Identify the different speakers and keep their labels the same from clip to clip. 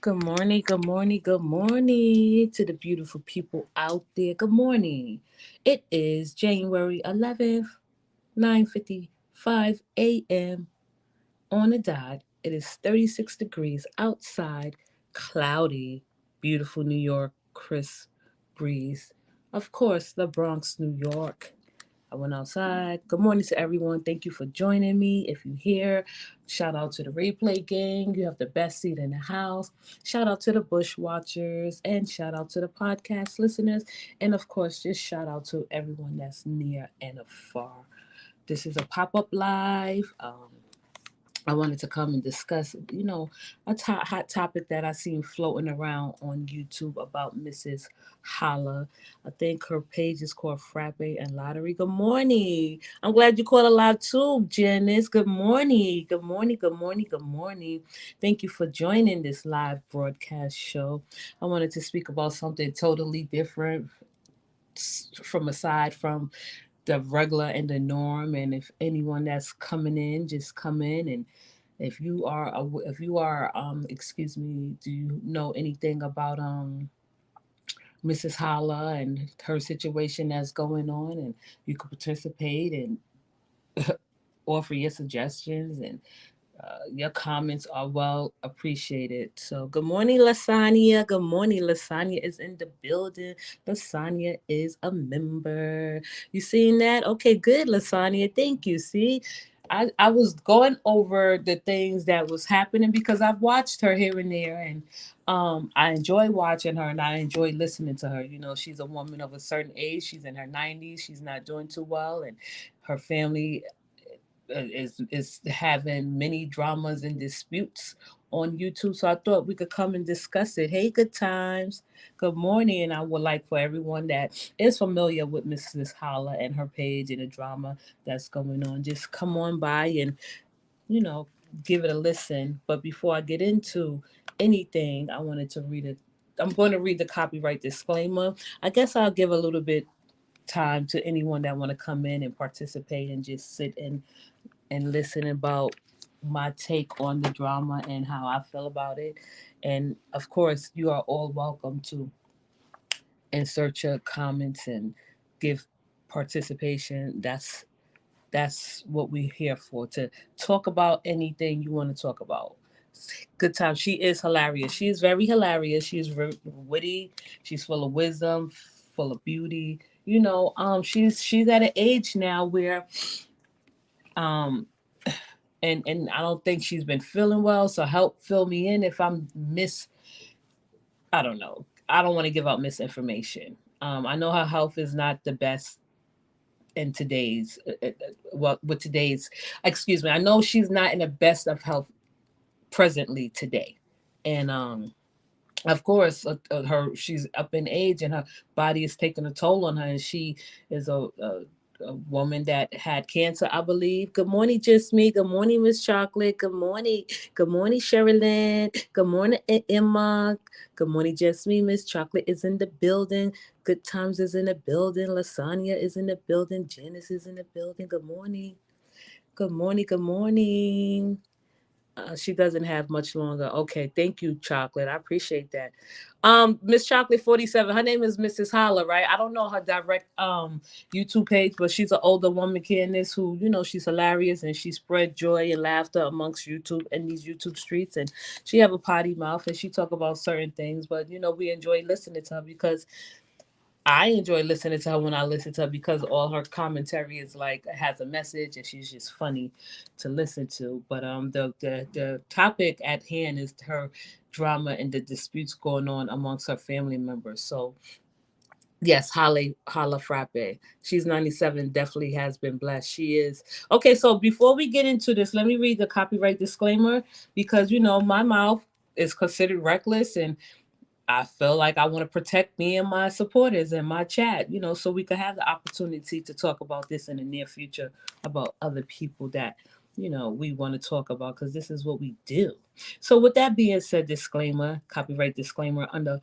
Speaker 1: Good morning, good morning, good morning to the beautiful people out there. Good morning. It is January 11th, 9:55 a.m. on the dot. It is 36 degrees outside, cloudy, beautiful New York, crisp breeze. Of course, the Bronx, New York. I went outside. Good morning to everyone. Thank you for joining me. If you're here, shout out to the replay gang. You have the best seat in the house. Shout out to the bush watchers and shout out to the podcast listeners. And of course, just shout out to everyone that's near and afar. This is a pop up live. I wanted to come and discuss, a hot topic that I seen floating around on YouTube about Mrs. Holla. I think her page is called Frappe and Lottery. Good morning. I'm glad you caught a live too, Janice. Good morning. Good morning. Good morning. Good morning. Thank you for joining this live broadcast show. I wanted to speak about something totally different from aside from the regular and the norm. And if anyone that's coming in, just come in. And if you are excuse me, do you know anything about Mrs. Holla and her situation that's going on, and you could participate and offer your suggestions, and your comments are well appreciated. So good morning, Lasagna. Good morning. Lasagna is in the building. Lasagna is a member. You seen that? Okay, good, Lasagna. Thank you. See, I was going over the things that was happening because I've watched her here and there, and I enjoy watching her and I enjoy listening to her. You know, she's a woman of a certain age. She's in her 90s. She's not doing too well, and her family is having many dramas and disputes on YouTube. So I thought we could come and discuss it. Hey, good times. Good morning. And I would like for everyone that is familiar with Mrs. Holla and her page and the drama that's going on, just come on by and, you know, give it a listen. But before I get into anything, I wanted to read it. I'm going to read the copyright disclaimer. I guess I'll give a little bit time to anyone that want to come in and participate and just sit and listen about my take on the drama and how I feel about it. And of course, you are all welcome to insert your comments and give participation. That's what we're here for, to talk about anything you want to talk about. Good time. She is hilarious. She is very hilarious. She is very witty. She's full of wisdom, full of beauty. She's at an age now where um and I don't think she's been feeling well. So help fill me in if I'm I don't know. I don't want to give out misinformation. I know her health is not the best in with today's, excuse me. I know she's not in the best of health presently today. And of course, she's up in age and her body is taking a toll on her, and she is a woman that had cancer, I believe. Good morning, just me. Good morning, Miss Chocolate. Good morning. Good morning, Sherilyn. Good morning, Emma. Good morning, just me. Miss Chocolate is in the building. Good Times is in the building. Lasagna is in the building. Janice is in the building. Good morning. Good morning. Good morning. She doesn't have much longer. Okay, thank you, Chocolate. I appreciate that. Miss Chocolate 47. Her name is Mrs. Holla, right? I don't know her direct YouTube page, but she's an older woman, Candace, who she's hilarious and she spread joy and laughter amongst YouTube and these YouTube streets. And she have a potty mouth and she talk about certain things, but we enjoy listening to her because I enjoy listening to her when I listen to her because all her commentary is like has a message and she's just funny to listen to. But the topic at hand is her drama and the disputes going on amongst her family members. So yes, Holla Frappe. She's 97, definitely has been blessed. She is. Okay, so before we get into this, let me read the copyright disclaimer because my mouth is considered reckless and I feel like I want to protect me and my supporters and my chat, so we could have the opportunity to talk about this in the near future about other people that, we want to talk about because this is what we do. So, with that being said, disclaimer, copyright disclaimer under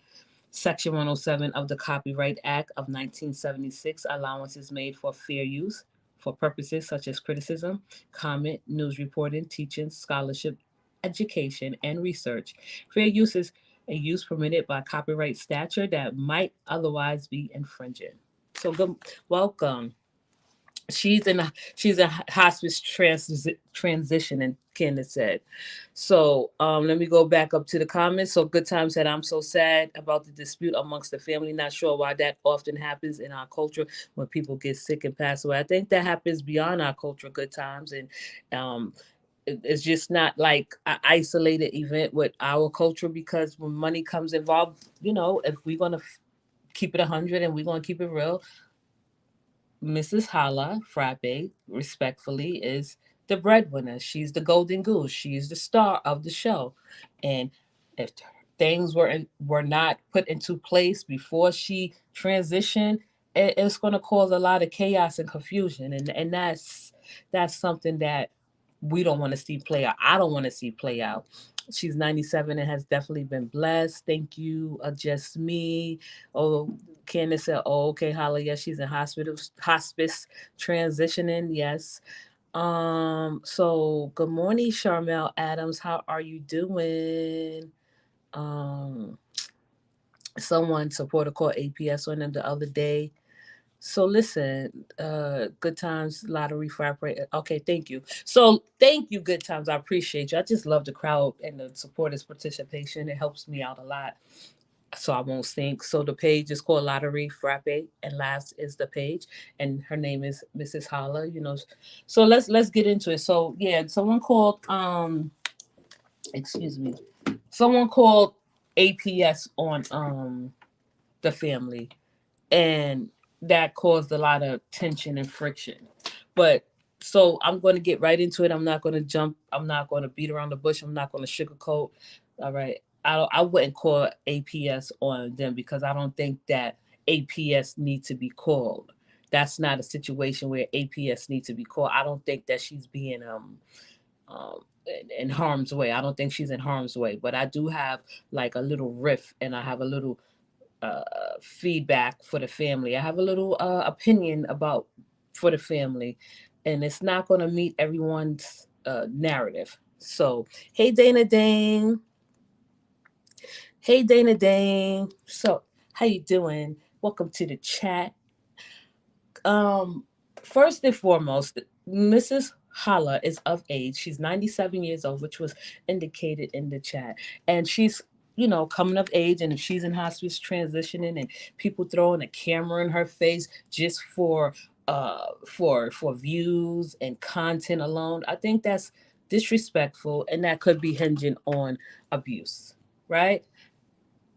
Speaker 1: Section 107 of the Copyright Act of 1976, allowance is made for fair use for purposes such as criticism, comment, news reporting, teaching, scholarship, education, and research. Fair use is a use permitted by copyright statute that might otherwise be infringing. So good, welcome. She's a hospice transition, and Candace said. So let me go back up to the comments. So Good Time said, I'm so sad about the dispute amongst the family. Not sure why that often happens in our culture when people get sick and pass away. I think that happens beyond our culture, Good Times. And it's just not like an isolated event with our culture, because when money comes involved, if we're going to keep it 100 and we're going to keep it real, Mrs. Holla Frappe, respectfully, is the breadwinner. She's the golden goose. She's the star of the show. And if things were not put into place before she transitioned, it's going to cause a lot of chaos and confusion. And that's something that we don't want to see play out. I don't want to see play out. She's 97 and has definitely been blessed. Thank you, Just Me. Oh, Candace said, oh, okay, Holla, yes, she's in hospice transitioning, yes. So good morning, Charmel Adams. How are you doing? Um, Someone supporter called APS on them the other day. So listen, Good Times Lottery Frappe. Okay, thank you. So thank you, Good Times. I appreciate you. I just love the crowd and the supporters' participation. It helps me out a lot, so I won't sink. So the page is called Lottery Frappe, and last is the page, and her name is Mrs. Holla. So let's get into it. So yeah, someone called excuse me, someone called APS on the family, and that caused a lot of tension and friction. But so I'm going to get right into it. I'm not going to jump. I'm not going to beat around the bush. I'm not going to sugarcoat. All right. I wouldn't call APS on them because I don't think that APS needs to be called. That's not a situation where APS needs to be called. I don't think that she's being um in harm's way. I don't think she's in harm's way. But I do have like a little riff, and I have a little uh, feedback for the family. I have a little opinion about for the family, and it's not going to meet everyone's narrative. So, hey Dana Dane, hey Dana Dane. So, how you doing? Welcome to the chat. Um, First and foremost, Mrs. Holla is of age. She's 97 years old, which was indicated in the chat. And she's, coming of age. And if she's in hospice transitioning and people throwing a camera in her face just for views and content alone, I think that's disrespectful, and that could be hinging on abuse, right?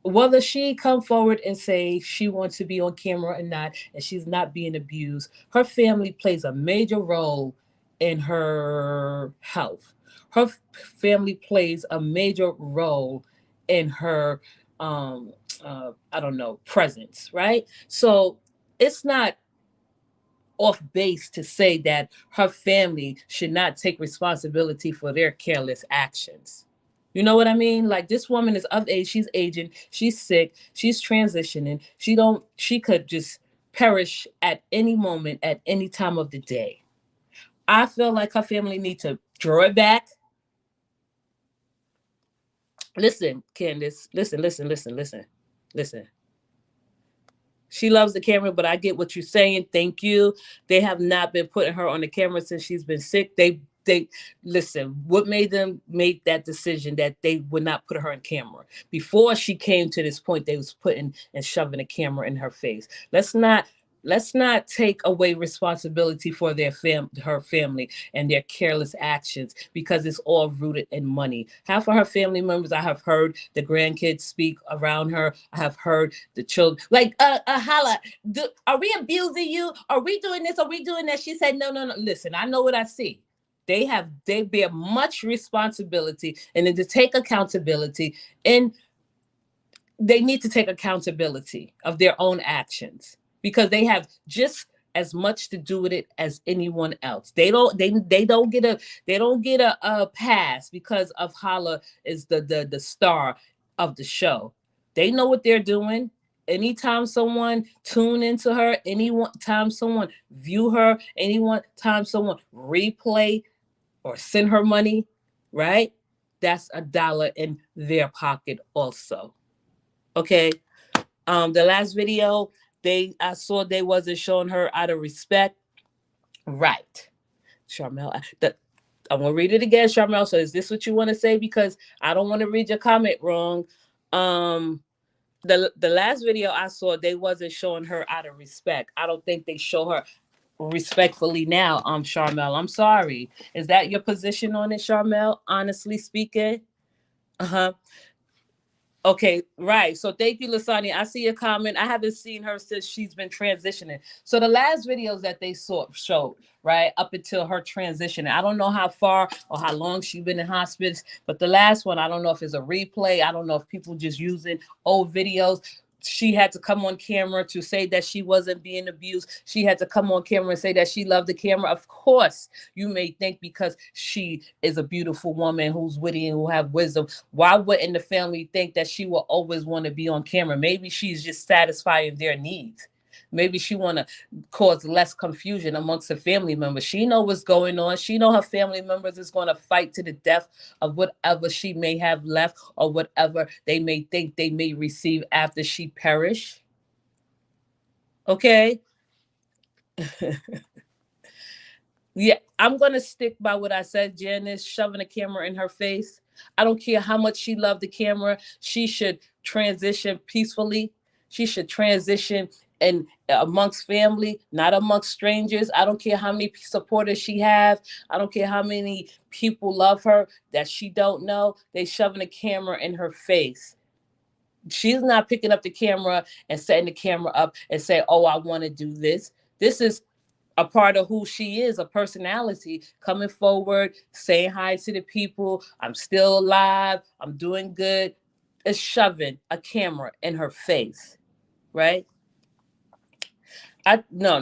Speaker 1: Whether she come forward and say she wants to be on camera or not, and she's not being abused, her family plays a major role in her health. Her family plays a major role in her I don't know, presence, right? So it's not off base to say that her family should not take responsibility for their careless actions. You know what I mean? Like, this woman is of age, she's aging, she's sick, she's transitioning. She could just perish at any moment, at any time of the day. I feel like her family need to draw it back. Listen, Candace, listen. She loves the camera, but I get what you're saying. Thank you. They have not been putting her on the camera since she's been sick. They listen. What made them make that decision that they would not put her on camera before she came to this point? They was putting and shoving a camera in her face. Let's not take away responsibility for her family and their careless actions, because it's all rooted in money. Half of her family members, I have heard the grandkids speak around her. I have heard the children like Holla, are we abusing you? Are we doing this? Are we doing that? She said, no. Listen, I know what I see. They bear much responsibility, and then to take accountability, and they need to take accountability of their own actions, because they have just as much to do with it as anyone else. They don't get a pass because of Holla is the star of the show. They know what they're doing. Anytime someone tune into her, anyone time someone view her, anyone time someone replay or send her money, right? That's a dollar in their pocket also. Okay. The last video I saw they wasn't showing her out of respect. Right. Charmel, I'm gonna read it again, Charmel. So is this what you want to say? Because I don't want to read your comment wrong. Um the last video I saw, they wasn't showing her out of respect. I don't think they show her respectfully now, Charmel. I'm sorry. Is that your position on it, Charmel? Honestly speaking? Uh-huh. Okay, right. So thank you, Lasagna. I see your comment. I haven't seen her since she's been transitioning. So the last videos that they showed, right, up until her transition. I don't know how far or how long she's been in hospice, but the last one, I don't know if it's a replay. I don't know if people just using old videos. She had to come on camera to say that she wasn't being abused. She had to come on camera and say that she loved the camera. Of course, you may think because she is a beautiful woman who's witty and who have wisdom, why wouldn't the family think that she will always want to be on camera? Maybe she's just satisfying their needs. Maybe she want to cause less confusion amongst the family members. She know what's going on. She know her family members is going to fight to the death of whatever she may have left or whatever they may think they may receive after she perish. Okay. Yeah, I'm gonna stick by what I said. Janice shoving a camera in her face. I don't care how much she loved the camera. She should transition peacefully. She should transition and amongst family, not amongst strangers. I don't care how many supporters she have. I don't care how many people love her that she don't know. They shoving a camera in her face. She's not picking up the camera and setting the camera up and say, "Oh, I want to do this." This is a part of who she is, a personality coming forward, saying hi to the people. I'm still alive. I'm doing good. Is shoving a camera in her face, right? No.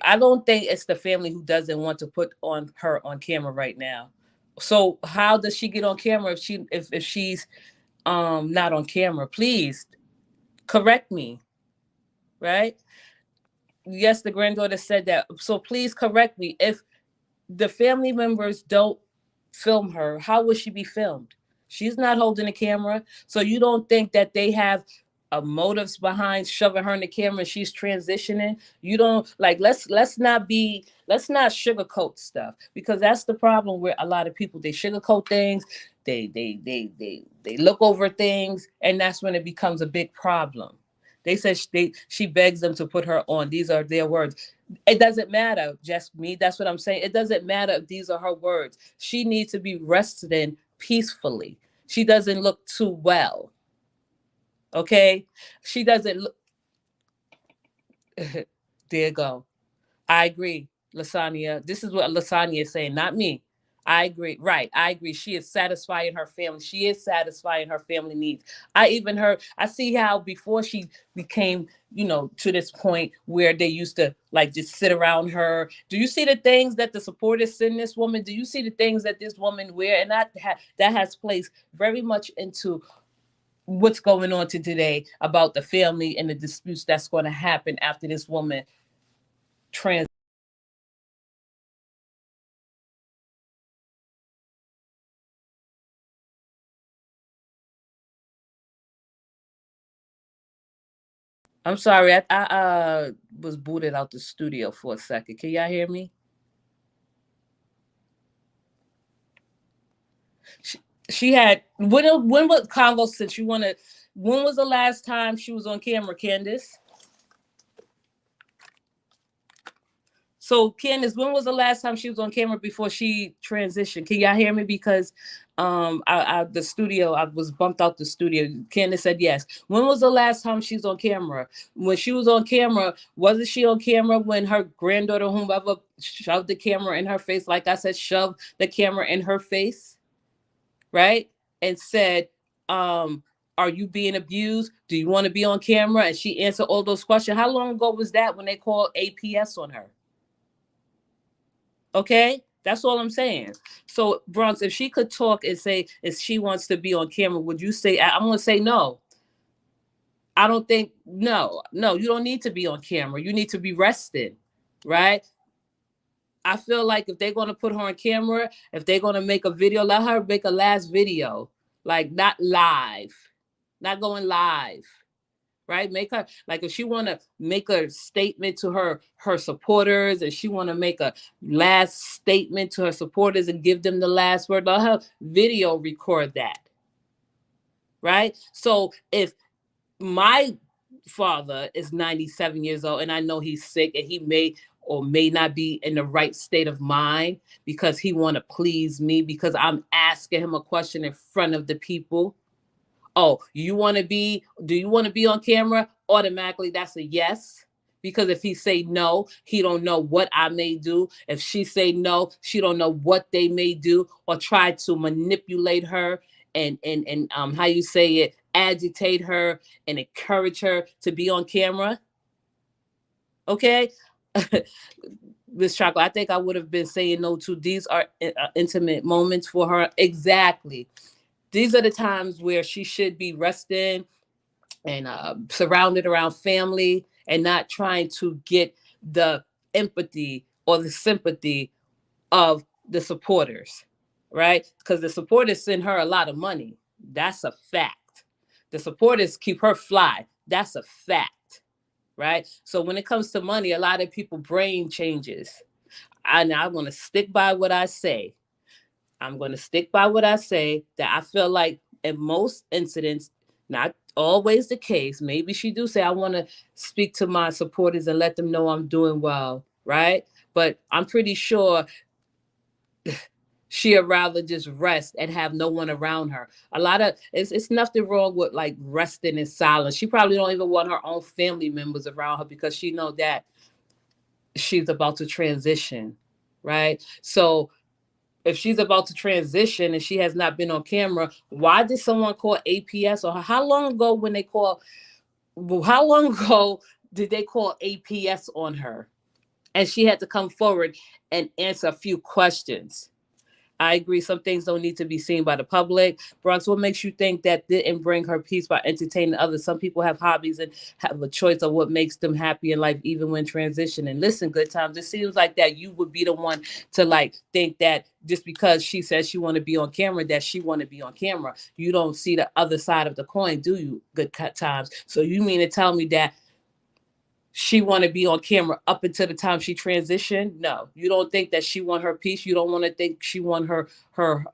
Speaker 1: I don't think it's the family who doesn't want to put on her on camera right now. So how does she get on camera if she's not on camera? Please correct me, right? Yes, the granddaughter said that. So please correct me. If the family members don't film her, how would she be filmed? She's not holding the camera. So you don't think that they have motives behind shoving her in the camera and she's transitioning? You don't like let's not sugarcoat stuff, because that's the problem where a lot of people, they sugarcoat things, they look over things, and that's when it becomes a big problem. They said she begs them to put her on. These are their words. It doesn't matter, just me. That's what I'm saying. It doesn't matter if these are her words. She needs to be rested in peacefully. She doesn't look too well. Okay? She doesn't look. There you go. I agree, Lasagna. This is what Lasagna is saying, not me. I agree. Right. I agree. She is satisfying her family. She is satisfying her family needs. I see how before she became, to this point where they used to like just sit around her. Do you see the things that the supporters send this woman? Do you see the things that this woman wear? And that has placed very much into what's going on to today about the family and the disputes that's going to happen after this woman trans. I'm sorry, I was booted out the studio for a second. Can y'all hear me? She had when was Convo, since you wanna, when was the last time she was on camera, Candace? So Candace, when was the last time she was on camera before she transitioned? Can y'all hear me? Because the studio, I was bumped out the studio. Candace said yes. When was the last time she's on camera? When she was on camera, wasn't she on camera when her granddaughter, whomever, shoved the camera in her face? Like I said, shoved the camera in her face, right? And said, are you being abused? Do you want to be on camera? And she answered all those questions. How long ago was that when they called APS on her? Okay, that's all I'm saying. So Bronx, if she could talk and say if she wants to be on camera, would you say? I'm gonna say no. I don't think, no, you don't need to be on camera. You need to be rested, right? I feel like if they're gonna put her on camera, if they're gonna make a video, let her make a last video, like not live. not going live. Right? Make her, like, if she want to make a statement to her supporters, and she want to make a last statement to her supporters and give them the last word, let her video record that. Right? So if my father is 97 years old and I know he's sick and he may or may not be in the right state of mind because he want to please me because I'm asking him a question in front of the people. Oh, do you want to be on camera? Automatically that's a yes. Because if he say no, he don't know what I may do. If she say no, she don't know what they may do or try to manipulate her and how you say it, agitate her and encourage her to be on camera. Okay. Miss Chocolate, I think I would have been saying no to. These are intimate moments for her. Exactly. These are the times where she should be resting and surrounded around family and not trying to get the empathy or the sympathy of the supporters, right? Because the supporters send her a lot of money. That's a fact. The supporters keep her fly. That's a fact, right? So when it comes to money, a lot of people brain changes. I'm going to stick by what I say. I'm going to stick by what I say, that I feel like in most incidents, not always the case. Maybe she do say, I want to speak to my supporters and let them know I'm doing well, right? But I'm pretty sure she'd rather just rest and have no one around her. A lot of it's nothing wrong with like resting in silence. She probably don't even want her own family members around her because she know that she's about to transition, right? So if she's about to transition and she has not been on camera, why did someone call APS or how long ago when they call? How long ago did they call APS on her? And she had to come forward and answer a few questions. I agree. Some things don't need to be seen by the public. Bronx, what makes you think that didn't bring her peace by entertaining others? Some people have hobbies and have a choice of what makes them happy in life, even when transitioning. Listen, good times. It seems like that you would be the one to like think that just because she says she want to be on camera, that she want to be on camera. You don't see the other side of the coin, do you? Good times. So you mean to tell me that she want to be on camera up until the time she transitioned? No, you don't think that she want her peace. You don't want to think she want her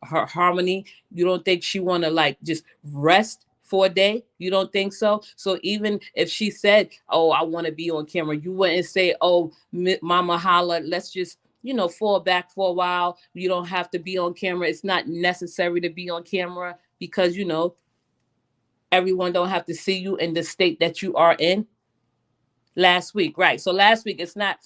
Speaker 1: harmony. You don't think she want to like just rest for a day. You don't think so? So even if she said, oh, I want to be on camera, you wouldn't say, oh, Mama Holla, let's just fall back for a while. You don't have to be on camera. It's not necessary to be on camera because everyone don't have to see you in the state that you are in. Last week, right? So last week, it's not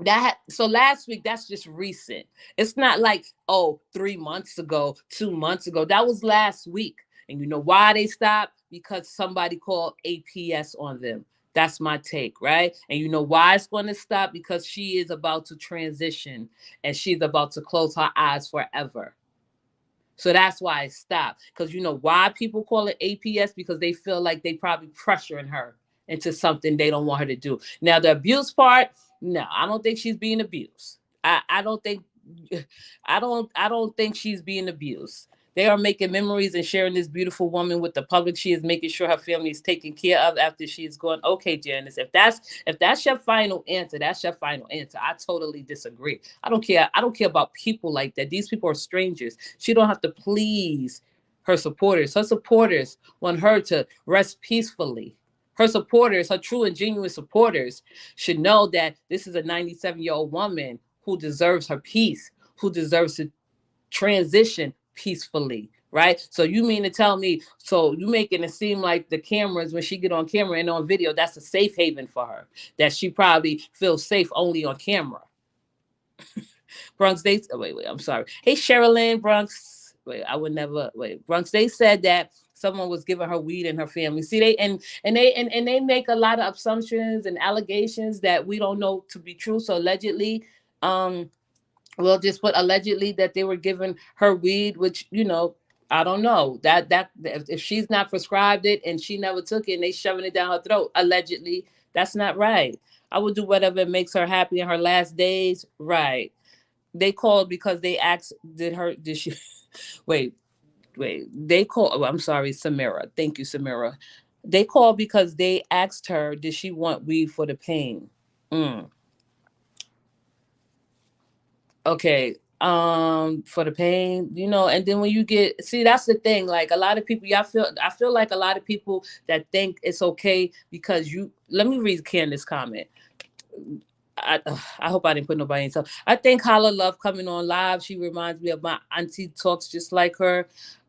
Speaker 1: that. So last week, that's just recent. It's not like, oh, 3 months ago, 2 months ago. That was last week. And you know why they stopped? Because somebody called APS on them. That's my take, right? And you know why it's going to stop? Because she is about to transition and she's about to close her eyes forever. So that's why it stopped. Because you know why people call it APS? Because they feel like they probably pressuring her into something they don't want her to do. Now the abuse part, no, I don't think she's being abused. I don't think I don't think she's being abused. They are making memories and sharing this beautiful woman with the public. She is making sure her family is taken care of after she's gone. Okay, Janice, if that's your final answer, that's your final answer. I totally disagree. I don't care. I don't care about people like that. These people are strangers. She don't have to please her supporters. Her supporters want her to rest peacefully. Her supporters, her true and genuine supporters, should know that this is a 97-year-old woman who deserves her peace, who deserves to transition peacefully, right? So you mean to tell me, so you making it seem like the cameras, when she get on camera and on video, that's a safe haven for her, that she probably feels safe only on camera. Bronx, wait, I'm sorry. Hey, Sherilyn, Bronx, wait, I would never, wait, Bronx, they said that someone was giving her weed in her family. See, they make a lot of assumptions and allegations that we don't know to be true. So allegedly, we'll just put allegedly that they were giving her weed, which I don't know that if she's not prescribed it and she never took it and they shoving it down her throat, allegedly, that's not right. I would do whatever makes her happy in her last days. Right. They called because they asked, did she wait? Wait, they call. Oh, I'm sorry, Samira. Thank you, Samira. They called because they asked her, did she want weed for the pain? Mm, okay. For the pain, and then when you get, see, that's the thing. Like a lot of people, I feel like a lot of people that think it's okay because you. Let me read Candace's comment. I hope I didn't put nobody in. So I think Holla love coming on live. She reminds me of my auntie, talks just like her.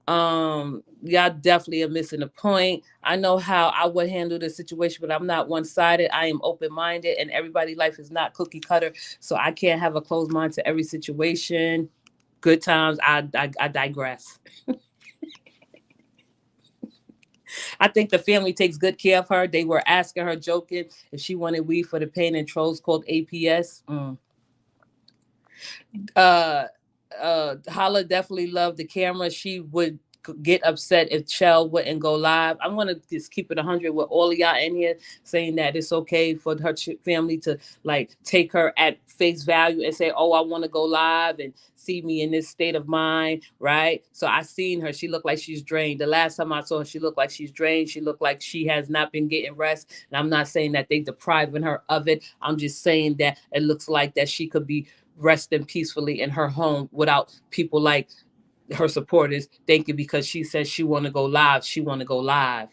Speaker 1: Y'all definitely are missing the point. I know how I would handle the situation, but I'm not one-sided. I am open-minded, and everybody's life is not cookie cutter. So I can't have a closed mind to every situation. Good times. I digress. I think the family takes good care of her. They were asking her, joking, if she wanted weed for the pain, and trolls called APS. uh Hala definitely loved the camera. She would get upset if Chell wouldn't go live. I'm gonna just keep it 100 with all of y'all in here, saying that it's okay for her family to like take her at face value and say, oh, I want to go live and see me in this state of mind, right? So I seen her. She looked like she's drained. The last time I saw her, she looked like she's drained. She looked like she has not been getting rest. And I'm not saying that they depriving her of it. I'm just saying that it looks like that she could be resting peacefully in her home without people like her supporters thinking because she says she want to go live, she want to go live,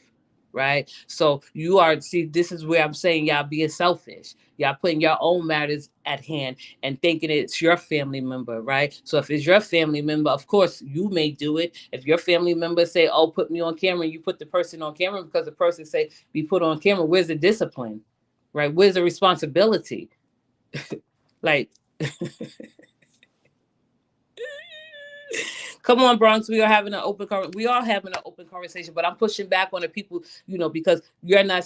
Speaker 1: right? So you are, see, this is where I'm saying y'all being selfish. Y'all putting your own matters at hand and thinking it's your family member, right? So if it's your family member, of course you may do it. If your family member say, oh, put me on camera, you put the person on camera because the person say be put on camera. Where's the discipline, right? Where's the responsibility? Like, come on, Bronx. We are having an open conversation, but I'm pushing back on the people, because you're not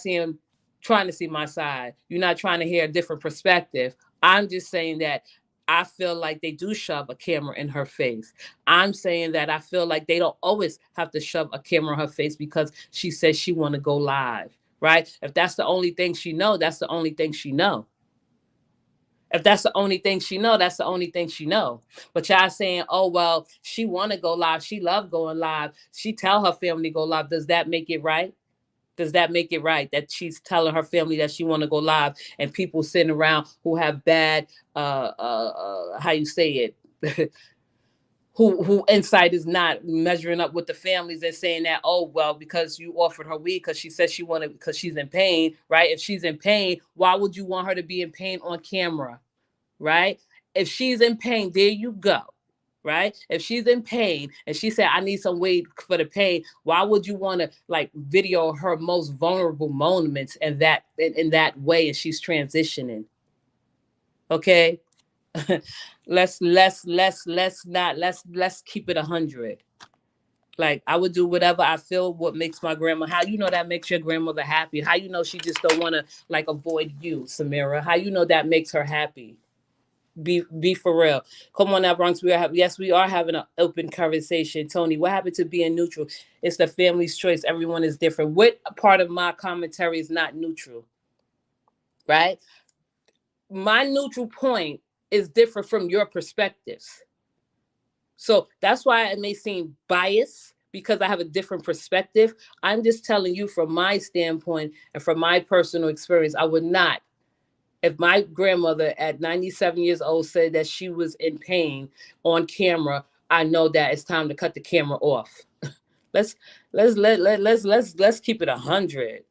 Speaker 1: trying to see my side. You're not trying to hear a different perspective. I'm just saying that I feel like they do shove a camera in her face. I'm saying that I feel like they don't always have to shove a camera in her face because she says she want to go live, right? If that's the only thing she know, that's the only thing she know. If that's the only thing she know, that's the only thing she know. But y'all saying, oh well, she want to go live, she love going live, she tell her family to go live. Does that make it right? Does that make it right that she's telling her family that she want to go live, and people sitting around who have bad how you say it who insight is not measuring up with the families and saying that, oh well, because you offered her weed because she said she wanted, because she's in pain, right? If she's in pain, why would you want her to be in pain on camera, right? If she's in pain, there you go. Right? If she's in pain and she said, I need some weight for the pain, why would you want to like video her most vulnerable moments in that way, and she's transitioning? Okay. Let's keep it 100. Like I would do whatever I feel what makes my grandma. How you know that makes your grandmother happy? How you know she just don't want to like avoid you, Samira? How you know that makes her happy? Be for real. Come on now, Bronx. We are having an open conversation. Tony, what happened to being neutral? It's the family's choice. Everyone is different. What part of my commentary is not neutral? Right? My neutral point is different from your perspectives. So that's why it may seem biased because I have a different perspective. I'm just telling you from my standpoint and from my personal experience, I would not, if my grandmother at 97 years old said that she was in pain on camera, I know that it's time to cut the camera off. let's let's keep it 100.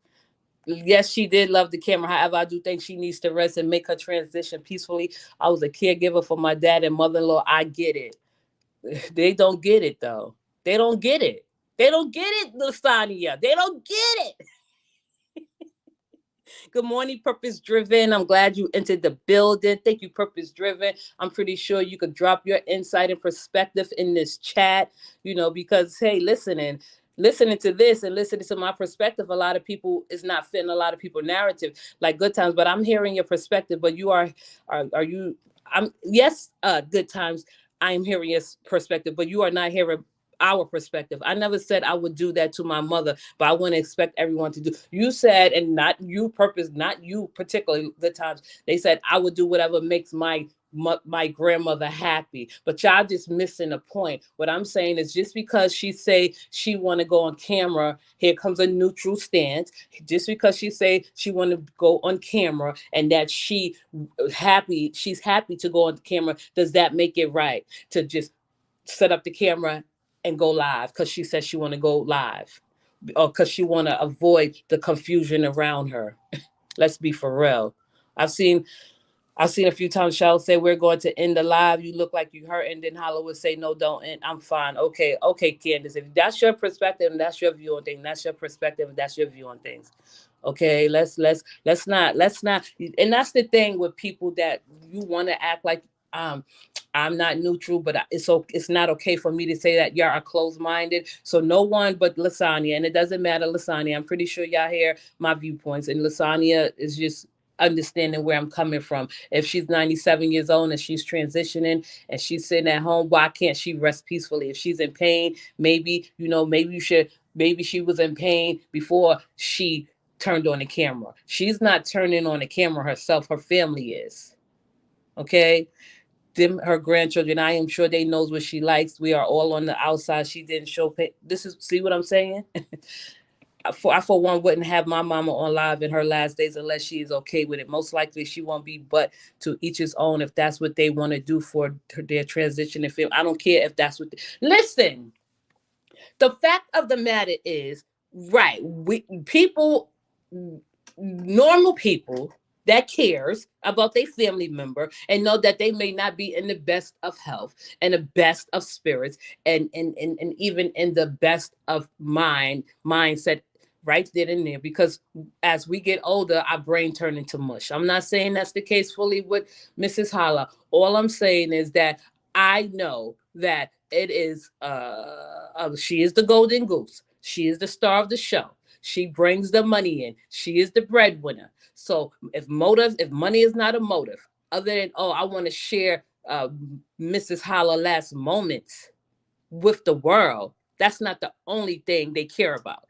Speaker 1: Yes, she did love the camera. However, I do think she needs to rest and make her transition peacefully. I was a caregiver for my dad and mother-in-law. I get it. They don't get it though. They don't get it. They don't get it, Lasania. They don't get it. Good morning, Purpose Driven. I'm glad you entered the building. Thank you, Purpose Driven. I'm pretty sure you could drop your insight and perspective in this chat, because, hey, listening to this and listening to my perspective, a lot of people is not fitting a lot of people narrative like good times, but I'm hearing your perspective, but you are you, yes, good times. I'm hearing your perspective, but you are not hearing our perspective. I never said I would do that to my mother, but I wouldn't expect everyone to do. You said, and not you, Purpose, not you particularly, the times they said I would do whatever makes my my grandmother happy. But y'all just missing the point. What I'm saying is, just because she say she want to go on camera, here comes a neutral stance. Just because she say she want to go on camera and that she's happy to go on camera, does that make it right to just set up the camera and go live because she says she want to go live, or because she want to avoid the confusion around her? Let's be for real. I've seen I've seen a few times Cheryl say we're going to end the live. You look like you hurt, and then Holla would say no, don't end. I'm fine. Okay, okay, Candace. If that's your perspective and that's your view on things, that's your perspective and that's your view on things. Okay, let's not. And that's the thing with people that you want to act like um I'm not neutral, but it's not okay for me to say that y'all are closed minded. So no one but Lasagna, and it doesn't matter, Lasagna. I'm pretty sure y'all hear my viewpoints, and Lasagna is just understanding where I'm coming from. If she's 97 years old and she's transitioning and she's sitting at home, why can't she rest peacefully? If she's in pain, maybe, maybe you should, maybe she was in pain before she turned on the camera. She's not turning on the camera herself, her family is. Okay? Them, her grandchildren, I am sure they knows what she likes. We are all on the outside. She didn't show pain. See what I'm saying? I for one wouldn't have my mama on live in her last days unless she is okay with it. Most likely she won't be, but to each his own. If that's what they want to do for their transition and film, I don't care if that's what. Listen, the fact of the matter is, right? Normal people that cares about their family member and know that they may not be in the best of health and the best of spirits and even in the best of mindset right then and there, because as we get older our brain turn into mush. I'm not saying that's the case fully with Mrs. Holla. All I'm saying is that I know that it is she is the golden goose. She is the star of the show. She brings the money in. She is the breadwinner. So if money is not a motive, other than, oh, I want to share Mrs. Holla last moments with the world, that's not the only thing they care about.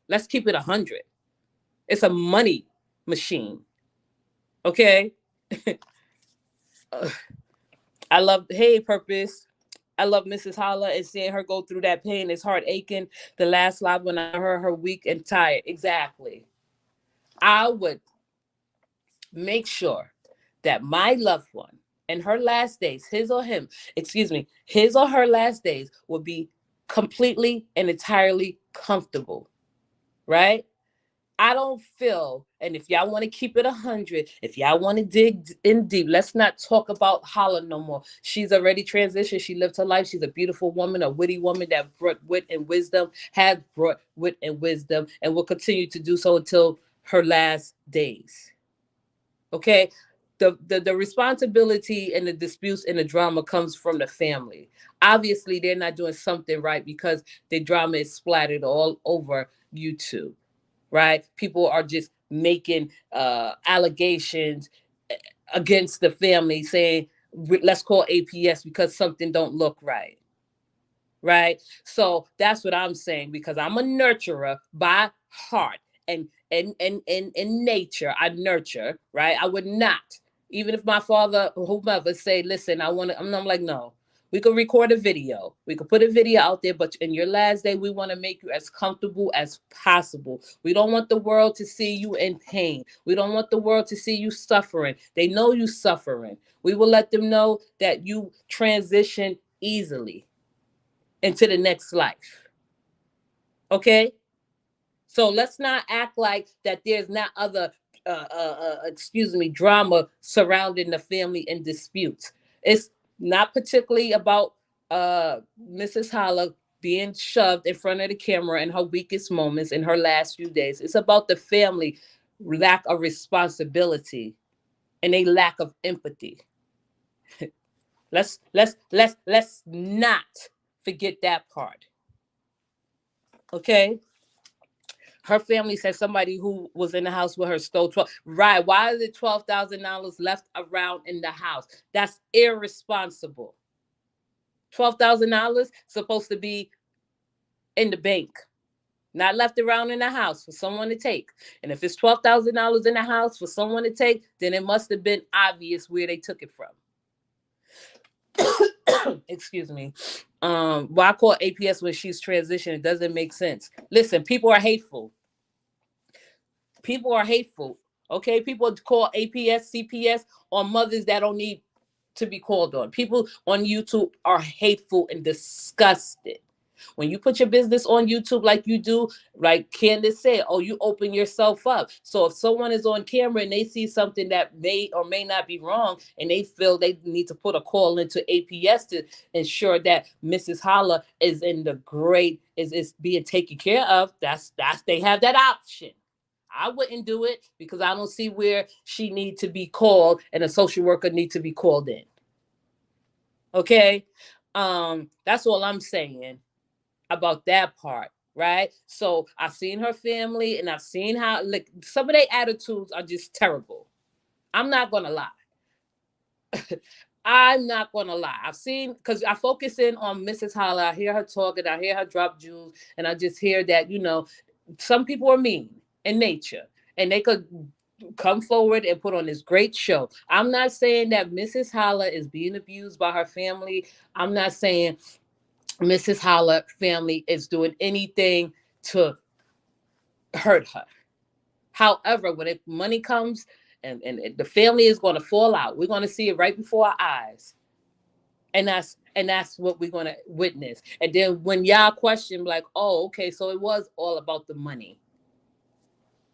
Speaker 1: Let's keep it 100. It's a money machine. Okay? I love, hey, Purpose. I love Mrs. Holla and seeing her go through that pain. It's heart aching. The last live when I heard her weak and tired. Exactly. I would make sure that my loved one in her last days, his or her last days will be completely and entirely comfortable, right? I don't feel, and if y'all want to keep it 100, if y'all want to dig in deep, let's not talk about Holla no more. She's already transitioned. She lived her life. She's a beautiful woman, a witty woman that brought wit and wisdom, has brought wit and wisdom, and will continue to do so until her last days. Okay? The responsibility and the disputes and the drama comes from the family. Obviously, they're not doing something right because the drama is splattered all over YouTube, right? People are just making allegations against the family, saying let's call APS because something don't look right, right? So that's what I'm saying, because I'm a nurturer by heart, and in nature I nurture, right? I would not, even if my father or whomever say, listen, I want to, I'm like, no. We could record a video. We could put a video out there, but in your last day, we want to make you as comfortable as possible. We don't want the world to see you in pain. We don't want the world to see you suffering. They know you suffering. We will let them know that you transition easily into the next life. Okay? So let's not act like that there's not other drama surrounding the family and disputes. It's not particularly about Mrs. Holla being shoved in front of the camera in her weakest moments in her last few days. It's about the family lack of responsibility and a lack of empathy. Let's not forget that part. Okay? Her family said somebody who was in the house with her stole 12. Right. Why is it $12,000 left around in the house? That's irresponsible. $12,000 supposed to be in the bank, not left around in the house for someone to take. And if it's $12,000 in the house for someone to take, then it must have been obvious where they took it from. Excuse me. Why call APS when she's transitioning? It doesn't make sense. Listen, people are hateful. People are hateful. Okay, people call APS, CPS on mothers that don't need to be called on. People on YouTube are hateful and disgusted. When you put your business on YouTube like you do, like Candace said, oh, you open yourself up. So if someone is on camera and they see something that may or may not be wrong and they feel they need to put a call into APS to ensure that Mrs. Holla is in the great is being taken care of, that's they have that option. I wouldn't do it because I don't see where she need to be called and a social worker need to be called in. Okay? That's all I'm saying about that part, right? So I've seen her family and I've seen how like some of their attitudes are just terrible. I'm not gonna lie. I'm not gonna lie. I've seen because I focus in on Mrs. Holla. I hear her talking, I hear her drop jewels, and I just hear that, some people are mean in nature and they could come forward and put on this great show. I'm not saying that Mrs. Holla is being abused by her family. I'm not saying Mrs. Holla family is doing anything to hurt her. However, when money comes and the family is going to fall out, we're going to see it right before our eyes. And that's what we're going to witness. And then when y'all question, like, oh, okay, so it was all about the money.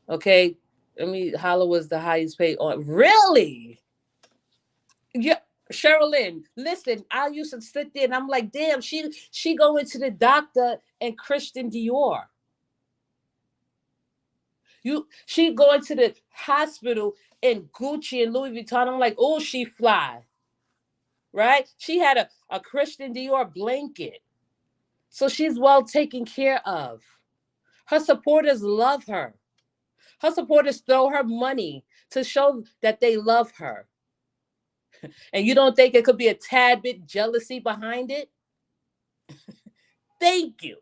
Speaker 1: Okay. I mean, Holla was the highest paid on. Really? Yeah. Sherilyn, listen, I used to sit there and I'm like, damn, she going to the doctor and Christian Dior. She going to the hospital in Gucci and Louis Vuitton. I'm like, oh, she fly. Right? She had a Christian Dior blanket. So she's well taken care of. Her supporters love her. Her supporters throw her money to show that they love her. And you don't think it could be a tad bit jealousy behind it? Thank you.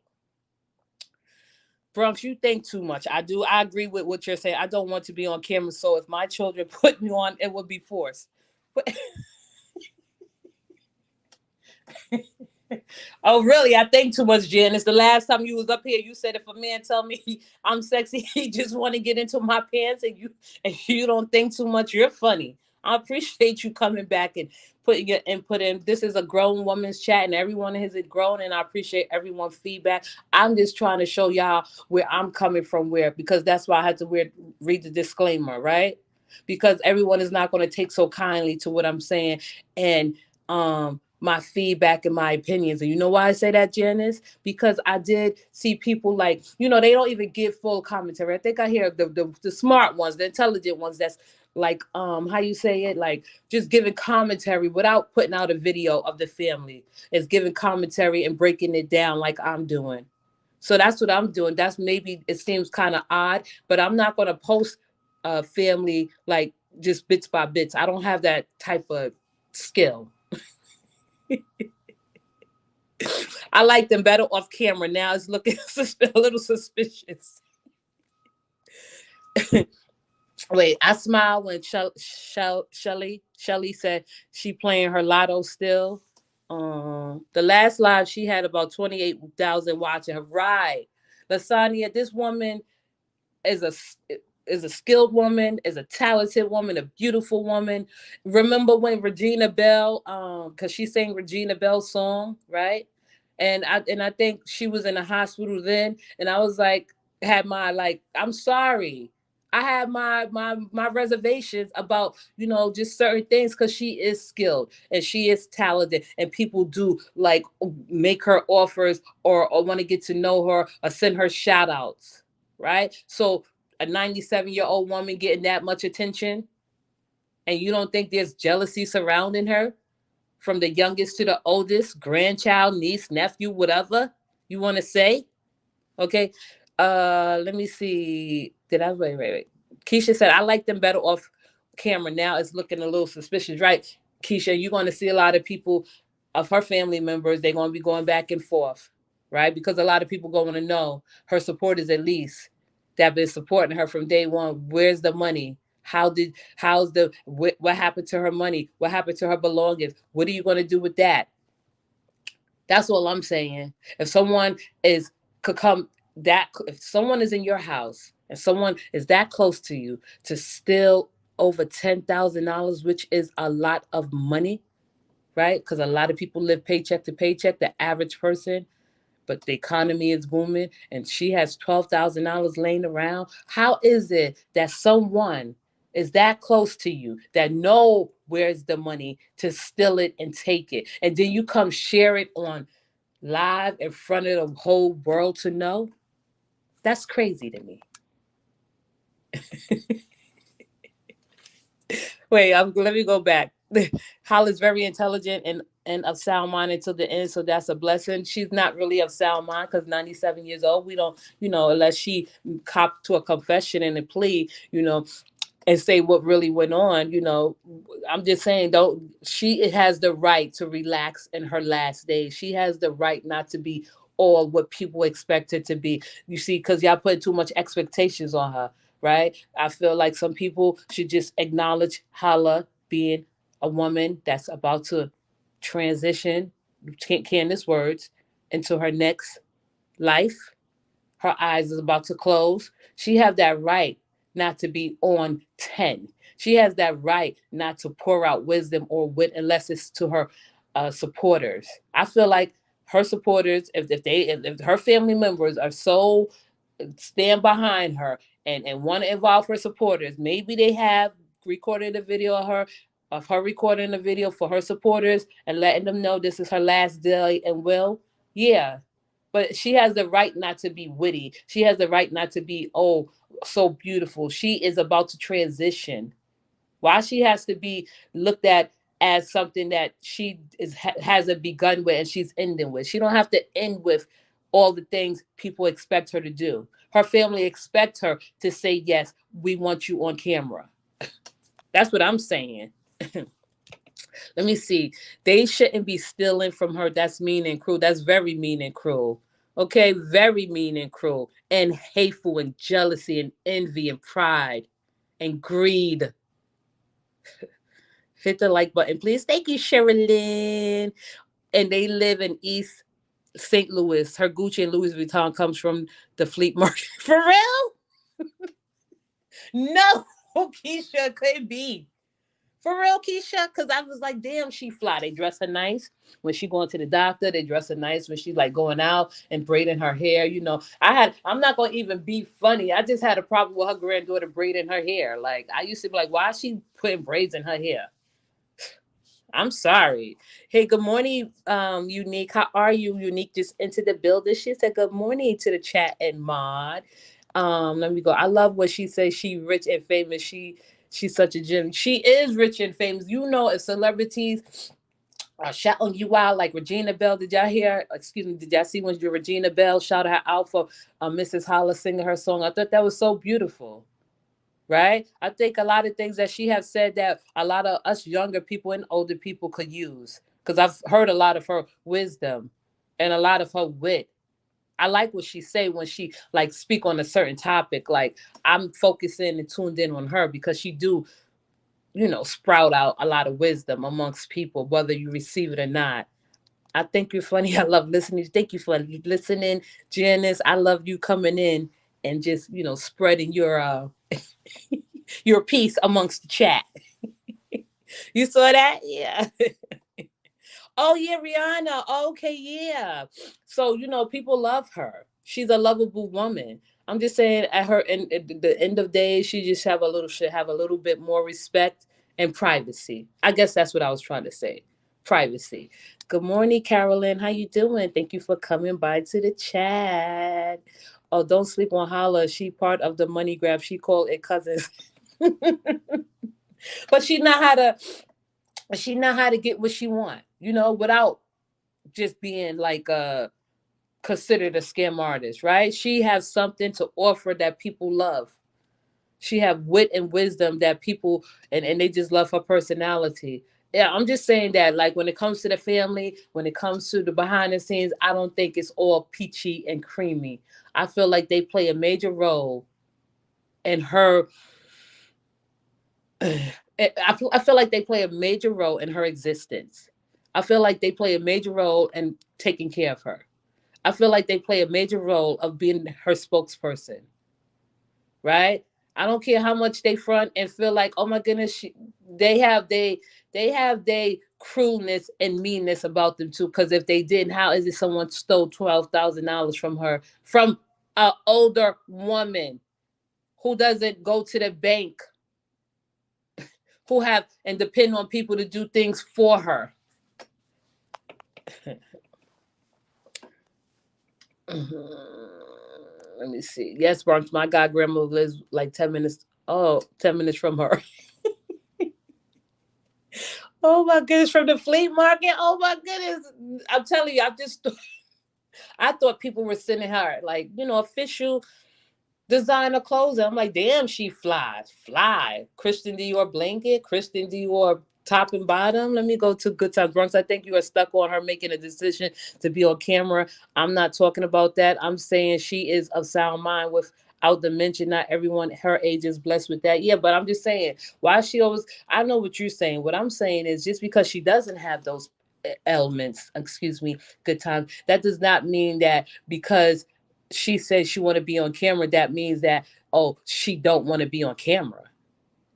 Speaker 1: Bronx, you think too much. I do. I agree with what you're saying. I don't want to be on camera, so if my children put me on, it would be forced. Oh, really? I think too much, Janice. The last time you was up here, you said if a man tell me I'm sexy, he just want to get into my pants, and you don't think too much. You're funny. I appreciate you coming back and putting your input in. This is a grown woman's chat, and everyone has it grown, and I appreciate everyone's feedback. I'm just trying to show y'all where I'm coming from, because that's why I had to read the disclaimer, right? Because everyone is not going to take so kindly to what I'm saying, and my feedback and my opinions. And you know why I say that, Janice? Because I did see people like, they don't even give full commentary. I think I hear the smart ones, the intelligent ones, that's like, how you say it, like just giving commentary without putting out a video of the family. It's giving commentary and breaking it down like I'm doing. So that's what I'm doing. That's, maybe it seems kind of odd, but I'm not going to post family like just bits by bits. I don't have that type of skill. I like them better off camera. Now it's looking a little suspicious. Wait, I smile when Shelly said she playing her lotto still. The last live she had about 28,000 watching her. Right, Lasagna. This woman is a skilled woman, is a talented woman, a beautiful woman. Remember when Regina Bell, because she sang Regina Bell's song, right? And I think she was in the hospital then, and I was like, had my like, I'm sorry. I had my reservations about just certain things, because she is skilled and she is talented, and people do like make her offers or want to get to know her or send her shout outs, right? So a 97-year-old woman getting that much attention, and you don't think there's jealousy surrounding her, from the youngest to the oldest, grandchild, niece, nephew, whatever you want to say? Okay. Let me see. Did I wait? Keisha said, I like them better off camera. Now it's looking a little suspicious, right? Keisha, you're going to see a lot of people of her family members, they're going to be going back and forth, right? Because a lot of people going to know her supporters, at least, that have been supporting her from day one. Where's the money? What happened to her money? What happened to her belongings? What are you going to do with that? That's all I'm saying. If someone is could come that if someone is in your house and someone is that close to you to steal over $10,000, which is a lot of money, right? Because a lot of people live paycheck to paycheck, the average person, but the economy is booming, and she has $12,000 laying around. How is it that someone is that close to you that know where's the money to steal it and take it, and then you come share it on live in front of the whole world to know? That's crazy to me. Wait, let me go back. Holla's very intelligent and of sound mind until the end, so that's a blessing. She's not really of sound mind because 97 years old. We don't, unless she cop to a confession and a plea, and say what really went on. I'm just saying, don't she has the right to relax in her last days. She has the right not to be all what people expect her to be. You see, because y'all put too much expectations on her, right? I feel like some people should just acknowledge Hala being a woman that's about to transition, Candace words, into her next life. Her eyes is about to close. She have that right not to be on 10. She has that right not to pour out wisdom or wit unless it's to her supporters. I feel like her supporters, if her family members are so stand behind her and want to involve her supporters, maybe they have recorded a video of her recording a video for her supporters and letting them know this is her last day and will. Yeah, but she has the right not to be witty. She has the right not to be, oh, so beautiful. She is about to transition. Why she has to be looked at as something that she hasn't begun with and she's ending with. She don't have to end with all the things people expect her to do. Her family expect her to say, yes, we want you on camera. That's what I'm saying. Let me see. They shouldn't be stealing from her. That's mean and cruel. That's very mean and cruel. Okay, very mean and cruel and hateful and jealousy and envy and pride and greed. Hit the like button, please. Thank you, Sherilyn. And they live in East St. Louis. Her Gucci and Louis Vuitton comes from the Fleet Market. For real? No, Keisha, could be. For real, Keisha, because I was like, damn, she fly. They dress her nice when she going to the doctor. They dress her nice when she's like going out and braiding her hair. I'm not gonna even be funny. I just had a problem with her granddaughter braiding her hair. Like I used to be like, why is she putting braids in her hair? I'm sorry. Hey, good morning, Unique. How are you, Unique? Just into the building. She said good morning to the chat and mod. Let me go. I love what she says. She rich and famous. She's such a gem. She is rich and famous. If celebrities are shouting you out like Regina Bell. Did y'all hear? Excuse me. Did y'all see when Regina Bell shouted her out for Mrs. Holla singing her song? I thought that was so beautiful. Right? I think a lot of things that she has said that a lot of us younger people and older people could use. Because I've heard a lot of her wisdom and a lot of her wit. I like what she say when she like speak on a certain topic. Like I'm focusing and tuned in on her because she do, sprout out a lot of wisdom amongst people, whether you receive it or not. I think you're funny. I love listening. Thank you for listening, Janice. I love you coming in and just, spreading your piece amongst the chat. You saw that? Yeah. Oh yeah, Rihanna. Okay, yeah. So people love her. She's a lovable woman. I'm just saying, at her and at the end of days, she just should have a little bit more respect and privacy. I guess that's what I was trying to say. Privacy. Good morning, Carolyn. How you doing? Thank you for coming by to the chat. Oh, don't sleep on Holla. She part of the money grab. She called it cousins. But she know how to get what she want, without just being like considered a scam artist, right? She has something to offer that people love. She have wit and wisdom that people and they just love her personality. Yeah, I'm just saying that like when it comes to the family, when it comes to the behind the scenes, I don't think it's all peachy and creamy. I feel like they play a major role in her I feel like they play a major role in her existence. I feel like they play a major role in taking care of her. I feel like they play a major role of being her spokesperson, right? I don't care how much they front and feel like, oh my goodness, they have they have they cruelness and meanness about them too. Because if they didn't, how is it someone stole $12,000 from her, from an older woman who doesn't go to the bank, who have and depend on people to do things for her? Let me see. Yes, Bronx, my god grandma lives like 10 minutes. Oh, 10 minutes from her. Oh my goodness, from the flea market. Oh my goodness. I'm telling you, I thought people were sending her like, official designer clothes. I'm like, damn, she flies. Fly. Christian Dior blanket, Christian Dior top and bottom. Let me go to Good Times Bronx. I think you are stuck on her making a decision to be on camera. I'm not talking about that. I'm saying she is of sound mind without dementia. Not everyone her age is blessed with that. Yeah, but I'm just saying, why she always, I know what you're saying. What I'm saying is just because she doesn't have those elements, excuse me, good time, that does not mean that because she says she want to be on camera, that means that, oh, she don't want to be on camera,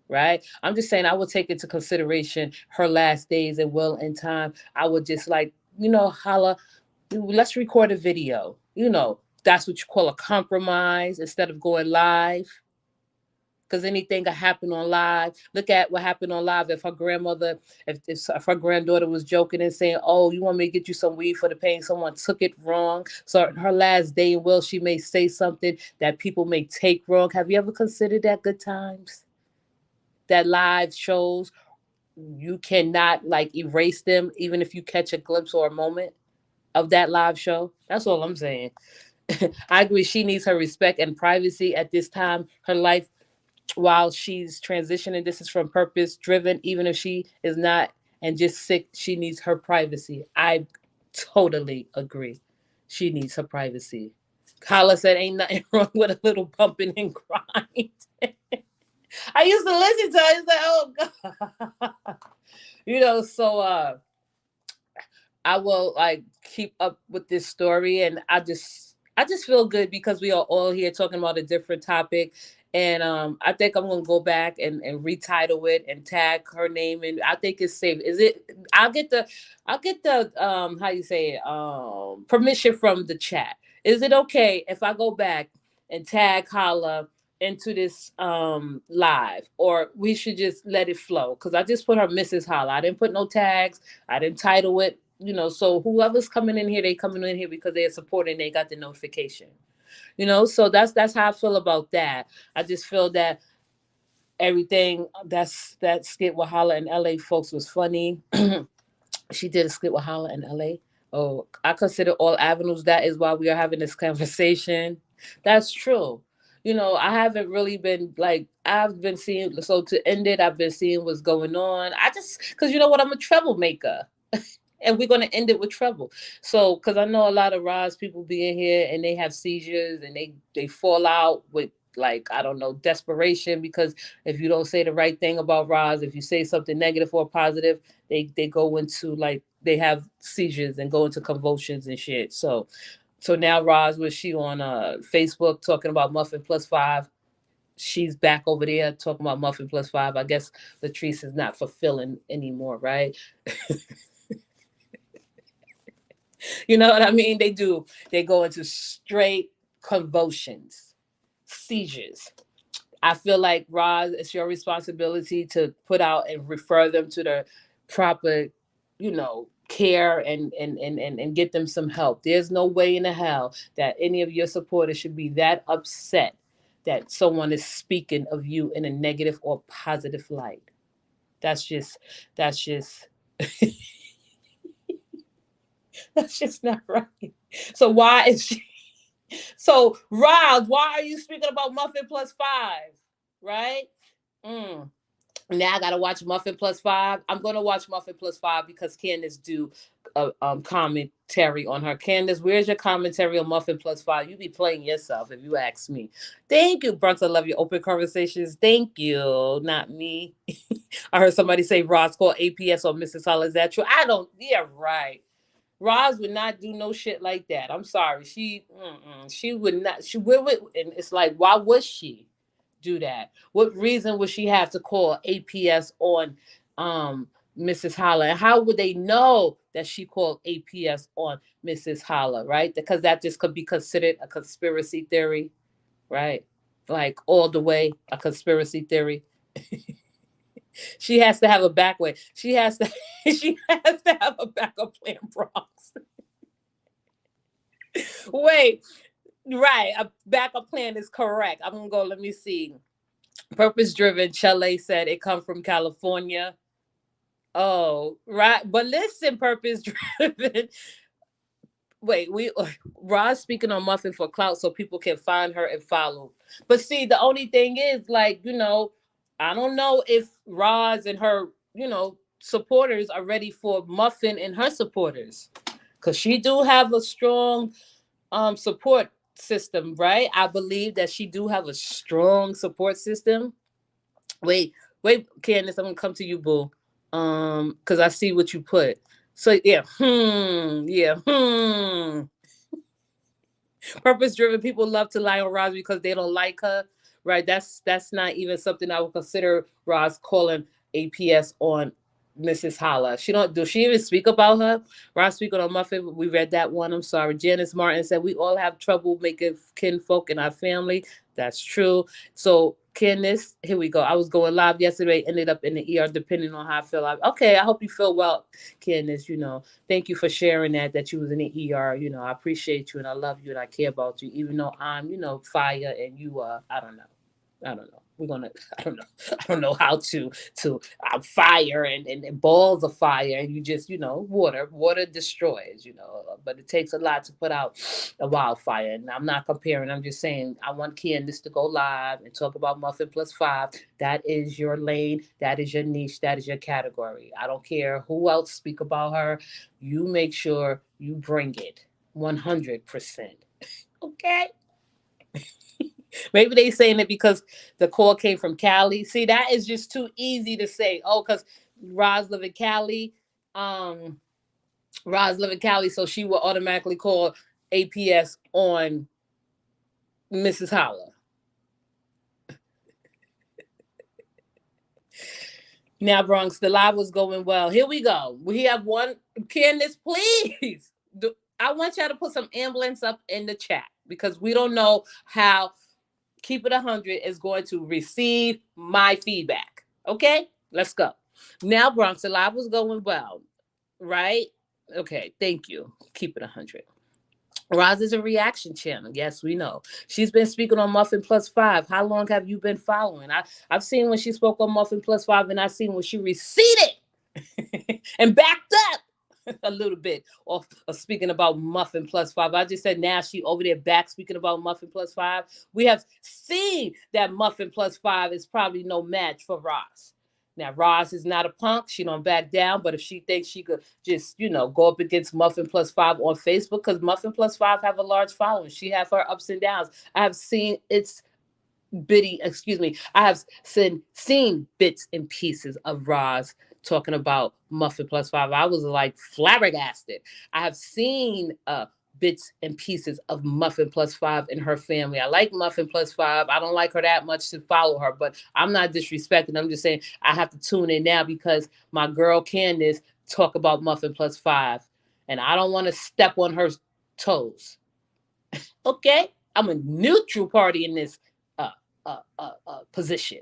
Speaker 1: right? I'm just saying I would take into consideration her last days and will in time. I would just like, holla, let's record a video. That's what you call a compromise instead of going live, because anything can happen on live. Look at what happened on live. If her grandmother, if her granddaughter was joking and saying, "Oh, you want me to get you some weed for the pain?" Someone took it wrong. So her last day in will, she may say something that people may take wrong. Have you ever considered that, good times? That live shows, you cannot like erase them, even if you catch a glimpse or a moment of that live show. That's all I'm saying. I agree. She needs her respect and privacy at this time. Her life while she's transitioning. This is from purpose driven, even if she is not and just sick, she needs her privacy. I totally agree. She needs her privacy. Holla said, ain't nothing wrong with a little bumping and grind. I used to listen to her. It's like, oh God. So I will like keep up with this story, and I just feel good because we are all here talking about a different topic. And I think I'm gonna go back and retitle it and tag her name, and I think it's safe. Is it? I'll get the how you say it, permission from the chat. Is it okay if I go back and tag Holla into this live, or we should just let it flow? Because I just put her Mrs. Holla. I didn't put no tags. I didn't title it. So whoever's coming in here, they coming in here because they're supporting. They got the notification. So that's how I feel about that. I just feel that everything that skit with Holla in LA folks was funny. She did a skit with Holla in LA. Oh, I consider all avenues. That is why we are having this conversation. That's true. I haven't really been like, I've been seeing, so to end it, I've been seeing what's going on. I just, because you know what, I'm a troublemaker. And we're going to end it with trouble. So, because I know a lot of Roz people be in here and they have seizures and they fall out with, like, I don't know, desperation, because if you don't say the right thing about Roz, if you say something negative or positive, they go into like, they have seizures and go into convulsions and shit. So now Roz, was she on Facebook talking about Muffin plus five? She's back over there talking about Muffin plus five. I guess Latrice is not fulfilling anymore, right? You know what I mean? They do. They go into straight convulsions, seizures. I feel like, Roz, it's your responsibility to put out and refer them to the proper, care, and get them some help. There's no way in the hell that any of your supporters should be that upset that someone is speaking of you in a negative or positive light. That's just that's just not right. So why is she so, Roz, why are you speaking about Muffin plus five? Right? Mm. Now I gotta watch Muffin plus five. I'm gonna watch Muffin plus five because Candace do. commentary on her. Candace, where's your commentary on Muffin Plus 5? You be playing yourself if you ask me. Thank you, Bronx. I love your open conversations. Thank you, not me. I heard somebody say Ross called APS on Mrs. Holla. Is that true? I don't. Yeah, right. Roz would not do no shit like that. I'm sorry. She would not. She would, and it's like, why would she do that? What reason would she have to call APS on Mrs. Holla? And how would they know that she called APS on Mrs. Holla, right? Because that just could be considered a conspiracy theory, right? Like all the way a conspiracy theory. She has to have a back way. She has to she has to have a backup plan, Bronx. Wait, right. A backup plan is correct. I'm gonna go, let me see. Purpose driven, Chile said it come from California. Oh, right. But listen, purpose driven. Wait, we Roz speaking on Muffin for clout so people can find her and follow. But see, the only thing is, like, I don't know if Roz and her, supporters are ready for Muffin and her supporters. Cause she do have a strong support system, right? I believe that she do have a strong support system. Wait, wait, Candace, I'm gonna come to you, boo. Because I see what you put. So yeah, yeah, Purpose driven people love to lie on Roz because they don't like her, right? That's not even something I would consider Roz calling APS on Mrs. Holla. She even speak about her? Roz speaking on Muffin. We read that one. I'm sorry. Janice Martin said we all have trouble making kinfolk in our family. That's true. So Candace, here we go. I was going live yesterday, ended up in the ER depending on how I feel. Okay, I hope you feel well, Candace. Thank you for sharing that you was in the ER. I appreciate you and I love you and I care about you, even though I'm, fire and you are, I don't know. I don't know. We're gonna. I don't know. I don't know how to fire and balls of fire, and you just water. Water destroys. But it takes a lot to put out a wildfire. And I'm not comparing. I'm just saying I want Candace to go live and talk about Muffin Plus 5. That is your lane. That is your niche. That is your category. I don't care who else speak about her. You make sure you bring it 100%. Okay. Maybe they saying it because the call came from Cali. See, that is just too easy to say. Oh, because Roz live in Cali. Um, Roz live in Cali, so she will automatically call APS on Mrs. Holla. Now, Bronx, the live was going well. Here we go. We have one. Candace, please. I want y'all to put some ambulance up in the chat because we don't know how Keep It 100 is going to receive my feedback. Okay, let's go. Now, Bronx, the live was going well, right? Okay, thank you. Keep It 100. Roz is a reaction channel. Yes, we know. She's been speaking on Muffin Plus 5. How long have you been following? I've seen when she spoke on Muffin Plus 5, and I've seen when she receded and backed up a little bit of speaking about Muffin Plus 5. I just said now she over there back speaking about Muffin Plus 5. We have seen that Muffin Plus 5 is probably no match for Roz. Now, Roz is not a punk. She don't back down. But if she thinks she could just, go up against Muffin Plus 5 on Facebook, because Muffin Plus 5 have a large following. She have her ups and downs. I have seen I have seen bits and pieces of Roz talking about Muffin Plus 5. I was like flabbergasted. I have seen bits and pieces of Muffin Plus 5 in her family. I like Muffin Plus 5. I don't like her that much to follow her, but I'm not disrespecting. I'm just saying I have to tune in now because my girl Candace talk about Muffin Plus 5, and I don't want to step on her toes. Okay? I'm a neutral party in this position.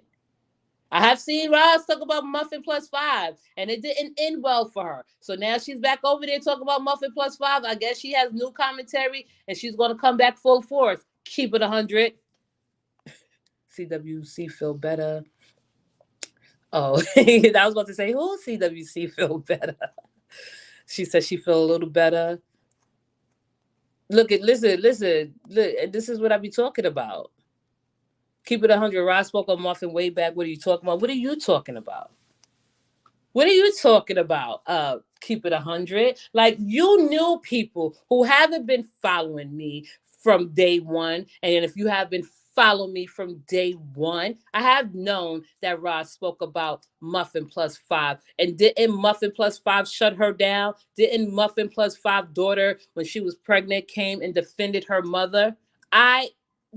Speaker 1: I have seen Roz talk about Muffin Plus 5, and it didn't end well for her. So now she's back over there talking about Muffin Plus 5. I guess she has new commentary, and she's going to come back full force. Keep It 100. CWC feel better. Oh, I was about to say, who CWC feel better? She said she feel a little better. Listen. Look, this is what I be talking about. Keep It 100. Roz spoke on Muffin way back. What are you talking about? What are you talking about? What are you talking about? keep it 100. Like, you knew people who haven't been following me from day one. And if you have been following me from day one, I have known that Roz spoke about Muffin plus five. And didn't Muffin plus five shut her down? Didn't Muffin plus five daughter, when she was pregnant, came and defended her mother? I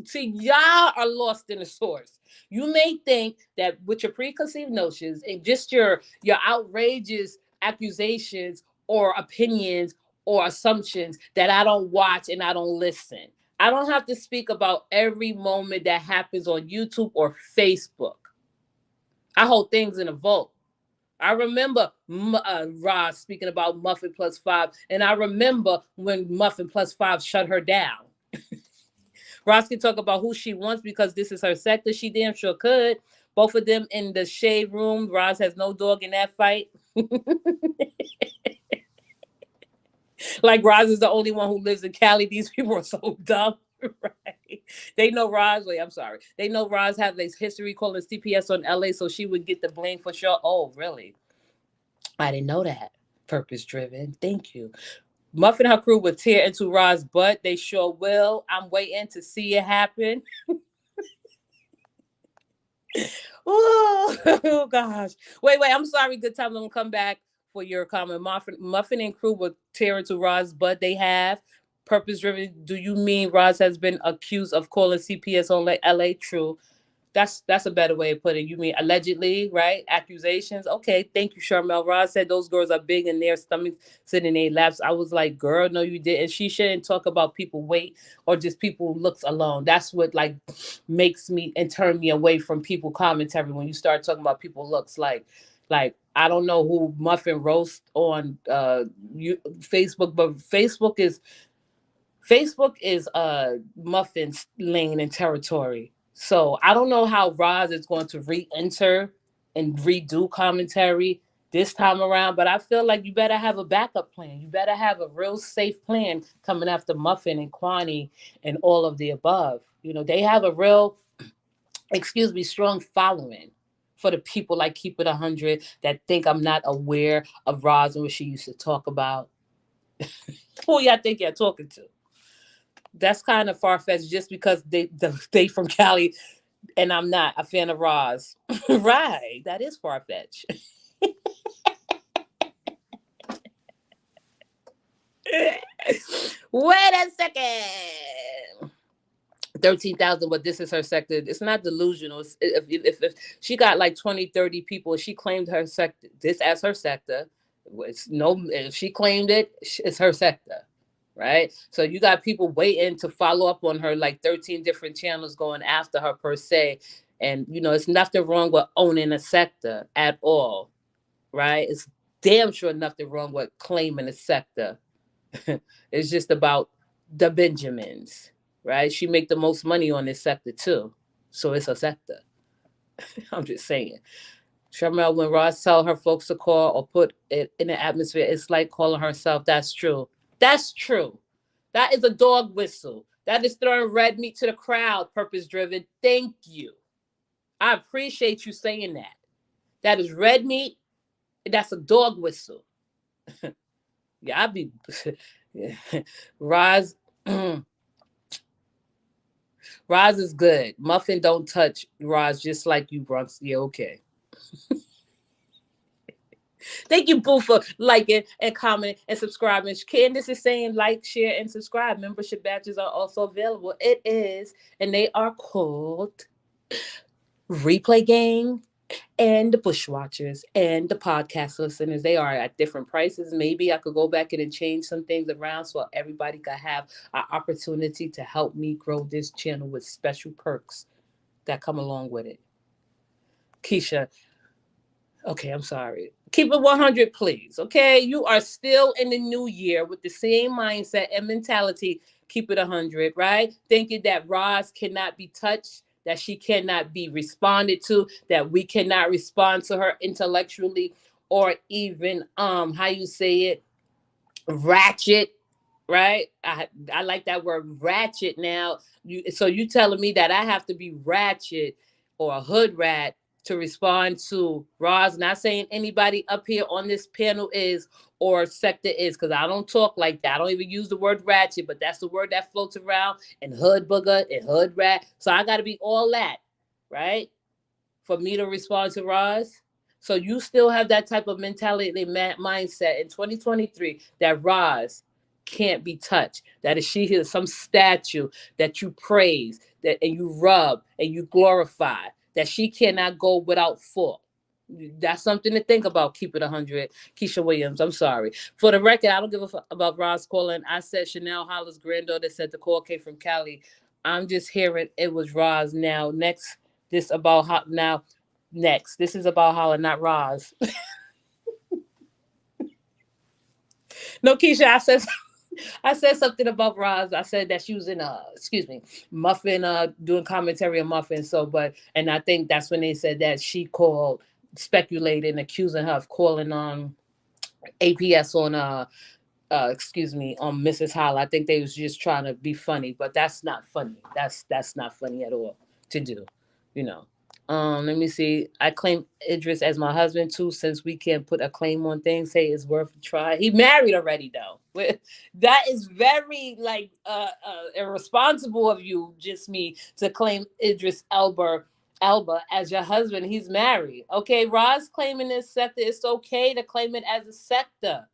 Speaker 1: See, y'all are lost in the source. You may think that with your preconceived notions and just your outrageous accusations or opinions or assumptions, that I don't watch and I don't listen. I don't have to speak about every moment that happens on YouTube or Facebook. I hold things in a vault. I remember Roz speaking about Muffin plus five, and I remember when Muffin plus five shut her down. Roz can talk about who she wants because this is her sector. She damn sure could. Both of them in the shade room. Roz has no dog in that fight. Like, Roz is the only one who lives in Cali. These people are so dumb. Right? They know Roz. Wait, I'm sorry. They know Roz had this history calling CPS on LA, so she would get the blame for sure. Oh, really? I didn't know that. Purpose driven. Thank you. Muffin and her crew would tear into Roz's butt. They sure will. I'm waiting to see it happen. Oh, gosh. Wait. I'm sorry. Good time. I'm gonna come back for your comment. Muffin and crew would tear into Roz's butt. They have. Purpose driven. Do you mean Roz has been accused of calling CPS on LA? True. That's a better way of putting it. You mean allegedly, right? Accusations. Okay, thank you, Charmel. Roz said those girls are big in their stomachs, sitting in their laps. I was like, girl, no, you didn't. She shouldn't talk about people weight or just people looks alone. That's what like makes me and turn me away from people commentary when you start talking about people looks. Like I don't know who Muffin roast on Facebook, but Facebook is Muffin's lane and territory. So I don't know how Roz is going to re-enter and redo commentary this time around, but I feel like you better have a backup plan. You better have a real safe plan coming after Muffin and Kwani and all of the above. They have a real, strong following for the people like Keep It 100 that think I'm not aware of Roz and what she used to talk about. Who y'all think you're talking to? That's kind of far fetched just because they from Cali and I'm not a fan of Roz. Right. That is far fetched. Wait a second. 13,000, but this is her sector. It's not delusional. If she got like 20, 30 people, she claimed her sector, this as her sector. If she claimed it, it's her sector. Right? So you got people waiting to follow up on her, like 13 different channels going after her per se. And it's nothing wrong with owning a sector at all. Right? It's damn sure nothing wrong with claiming a sector. It's just about the Benjamins. Right? She make the most money on this sector too. So it's a sector. I'm just saying. Sharmel, when Roz tell her folks to call or put it in the atmosphere, it's like calling herself. That's true. That's true. That is a dog whistle. That is throwing red meat to the crowd, purpose driven. Thank you. I appreciate you saying that. That is red meat. That's a dog whistle. Yeah, I'd be Roz. Roz is good. Muffin don't touch Roz, just like you, Bronx. Yeah, okay. Thank you, Boo, for liking and commenting and subscribing. Candace is saying like, share, and subscribe. Membership badges are also available. It is, and they are called Replay Gang and the Bushwatchers and the podcast listeners. They are at different prices. Maybe I could go back in and change some things around so everybody could have an opportunity to help me grow this channel with special perks that come along with it. Keisha, okay, I'm sorry. Keep it 100, please. Okay, you are still in the new year with the same mindset and mentality. Keep it 100, right? Thinking that Roz cannot be touched, that she cannot be responded to, that we cannot respond to her intellectually or even how you say it, ratchet, right? I like that word ratchet now. So you telling me that I have to be ratchet or a hood rat to respond to Roz. Not saying anybody up here on this panel is or sector is, because I don't talk like that. I don't even use the word ratchet, but that's the word that floats around, and hood booger and hood rat. So I got to be all that, right? For me to respond to Roz. So you still have that type of mentality, mindset in 2023 that Roz can't be touched. That if she is some statue that you praise, that and you rub and you glorify, that she cannot go without fault. That's something to think about. Keep it 100. Keisha Williams, I'm sorry. For the record, I don't give a fuck about Roz calling. I said Chanel Holla's granddaughter said the call came from Cali. I'm just hearing it was Roz. Now, next, this about now. Next, this is about Holla, not Roz. No, Keisha, I said something about Roz. I said that she was in excuse me, Muffin doing commentary on Muffin. So but and I think that's when they said that she called, speculating, accusing her of calling on APS on excuse me, on Mrs. Holla. I think they was just trying to be funny, but that's not funny. That's not funny at all to do, you know. Let me see. I claim Idris as my husband too, since we can't put a claim on things. Say it's worth a try. He married already though. That is very like irresponsible of you, just me, to claim Idris Elba as your husband. He's married. Okay, Roz claiming this sector. It's okay to claim it as a sector.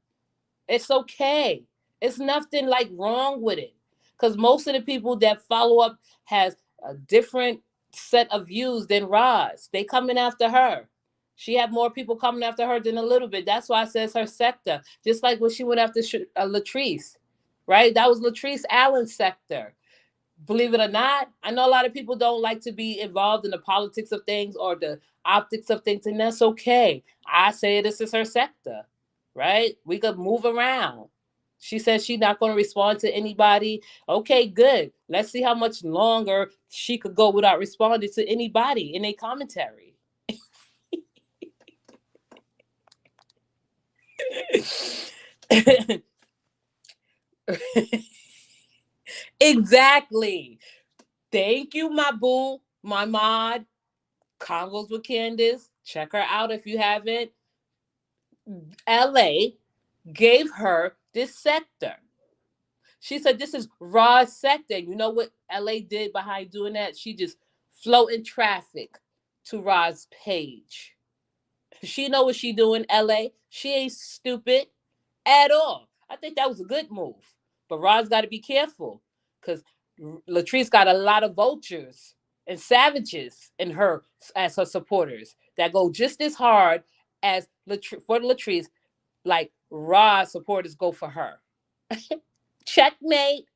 Speaker 1: It's okay. It's nothing like wrong with it. Because most of the people that follow up has a different set of views than Roz. They coming after her. She had more people coming after her than a little bit. That's why I says her sector. Just like when she went after Latrice, right? That was Latrice Allen's sector. Believe it or not, I know a lot of people don't like to be involved in the politics of things or the optics of things, and that's okay. I say this is her sector, right? We could move around. She says she's not going to respond to anybody. Okay, good. Let's see how much longer she could go without responding to anybody in a commentary. Exactly. Thank you, my boo, my mod. Convos with Candace. Check her out if you haven't. LA gave her this sector. She said this is raw sector. You know what LA did behind doing that? She just floating traffic to Ra's page. She know what she doing, LA. She ain't stupid at all. I think that was a good move. But Ra's got to be careful because Latrice got a lot of vultures and savages in her as her supporters that go just as hard as for Latrice, like Raw supporters go for her. Checkmate.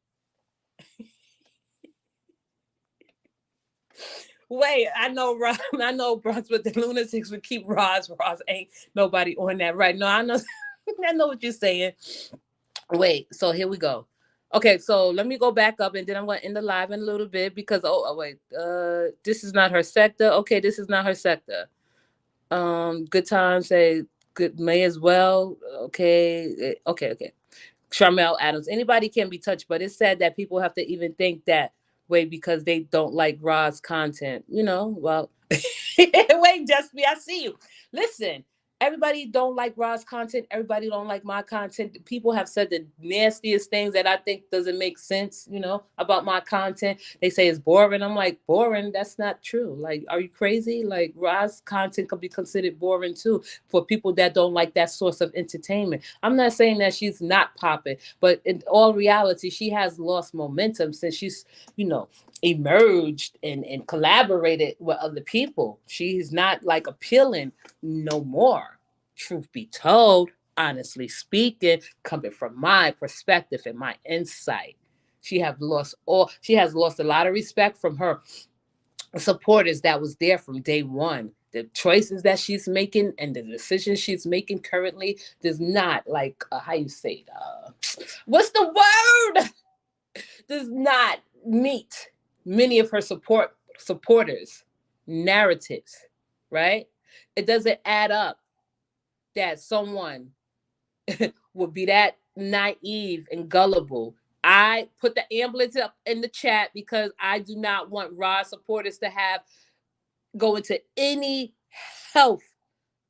Speaker 1: Wait, I know Roz, I know Bronx, but the lunatics would keep Roz. Roz ain't nobody on that, right? No, I know, I know what you're saying. Wait, so here we go. Okay, so let me go back up, and then I'm going to end the live in a little bit because wait, this is not her sector. Okay, this is not her sector. Good time, say good, may as well. Okay, okay. Sharmel Adams. Anybody can be touched, but it's sad that people have to even think that way because they don't like Ra's content. You know, well, wait, just me. I see you. Listen, everybody don't like Ra's content. Everybody don't like my content. People have said the nastiest things that I think doesn't make sense, you know, about my content. They say it's boring. I'm like, boring? That's not true. Like, are you crazy? Like, Ra's content could be considered boring too for people that don't like that source of entertainment. I'm not saying that she's not popping, but in all reality, she has lost momentum since she's, you know, emerged and collaborated with other people. She's not like appealing no more. Truth be told, honestly speaking, coming from my perspective and my insight, she has lost a lot of respect from her supporters that was there from day one. The choices that she's making and the decisions she's making currently does not like how you say it, what's the word, does not meet many of her supporters narratives, right? It doesn't add up that someone would be that naive and gullible. I put the ambulance up in the chat because I do not want Raw supporters to have go into any health,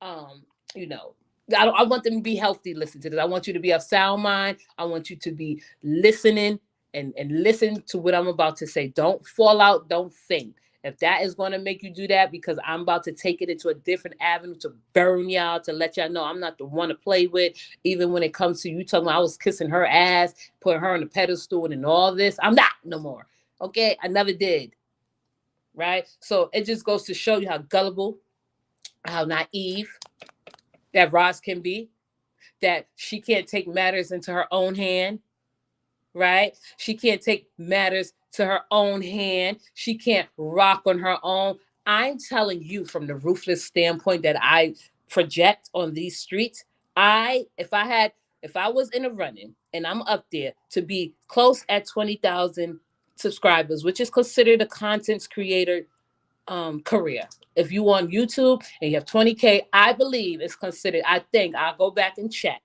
Speaker 1: um, you know, I want them to be healthy. Listen to this. I want you to be of sound mind. I want you to be listening and listen to what I'm about to say. Don't fall out. Don't faint. If that is going to make you do that, because I'm about to take it into a different avenue to burn y'all, to let y'all know I'm not the one to play with. Even when it comes to you talking about I was kissing her ass, putting her on the pedestal and all this, I'm not no more. Okay, I never did. Right? So it just goes to show you how gullible, how naive that Roz can be, that she can't take matters into her own hand, right? She can't take matters to her own hand. She can't rock on her own. I'm telling you from the ruthless standpoint that I project on these streets, if I was in a running and I'm up there to be close at 20,000 subscribers, which is considered a content creator career. If you on YouTube and you have 20K, I believe it's considered. I think I'll go back and check.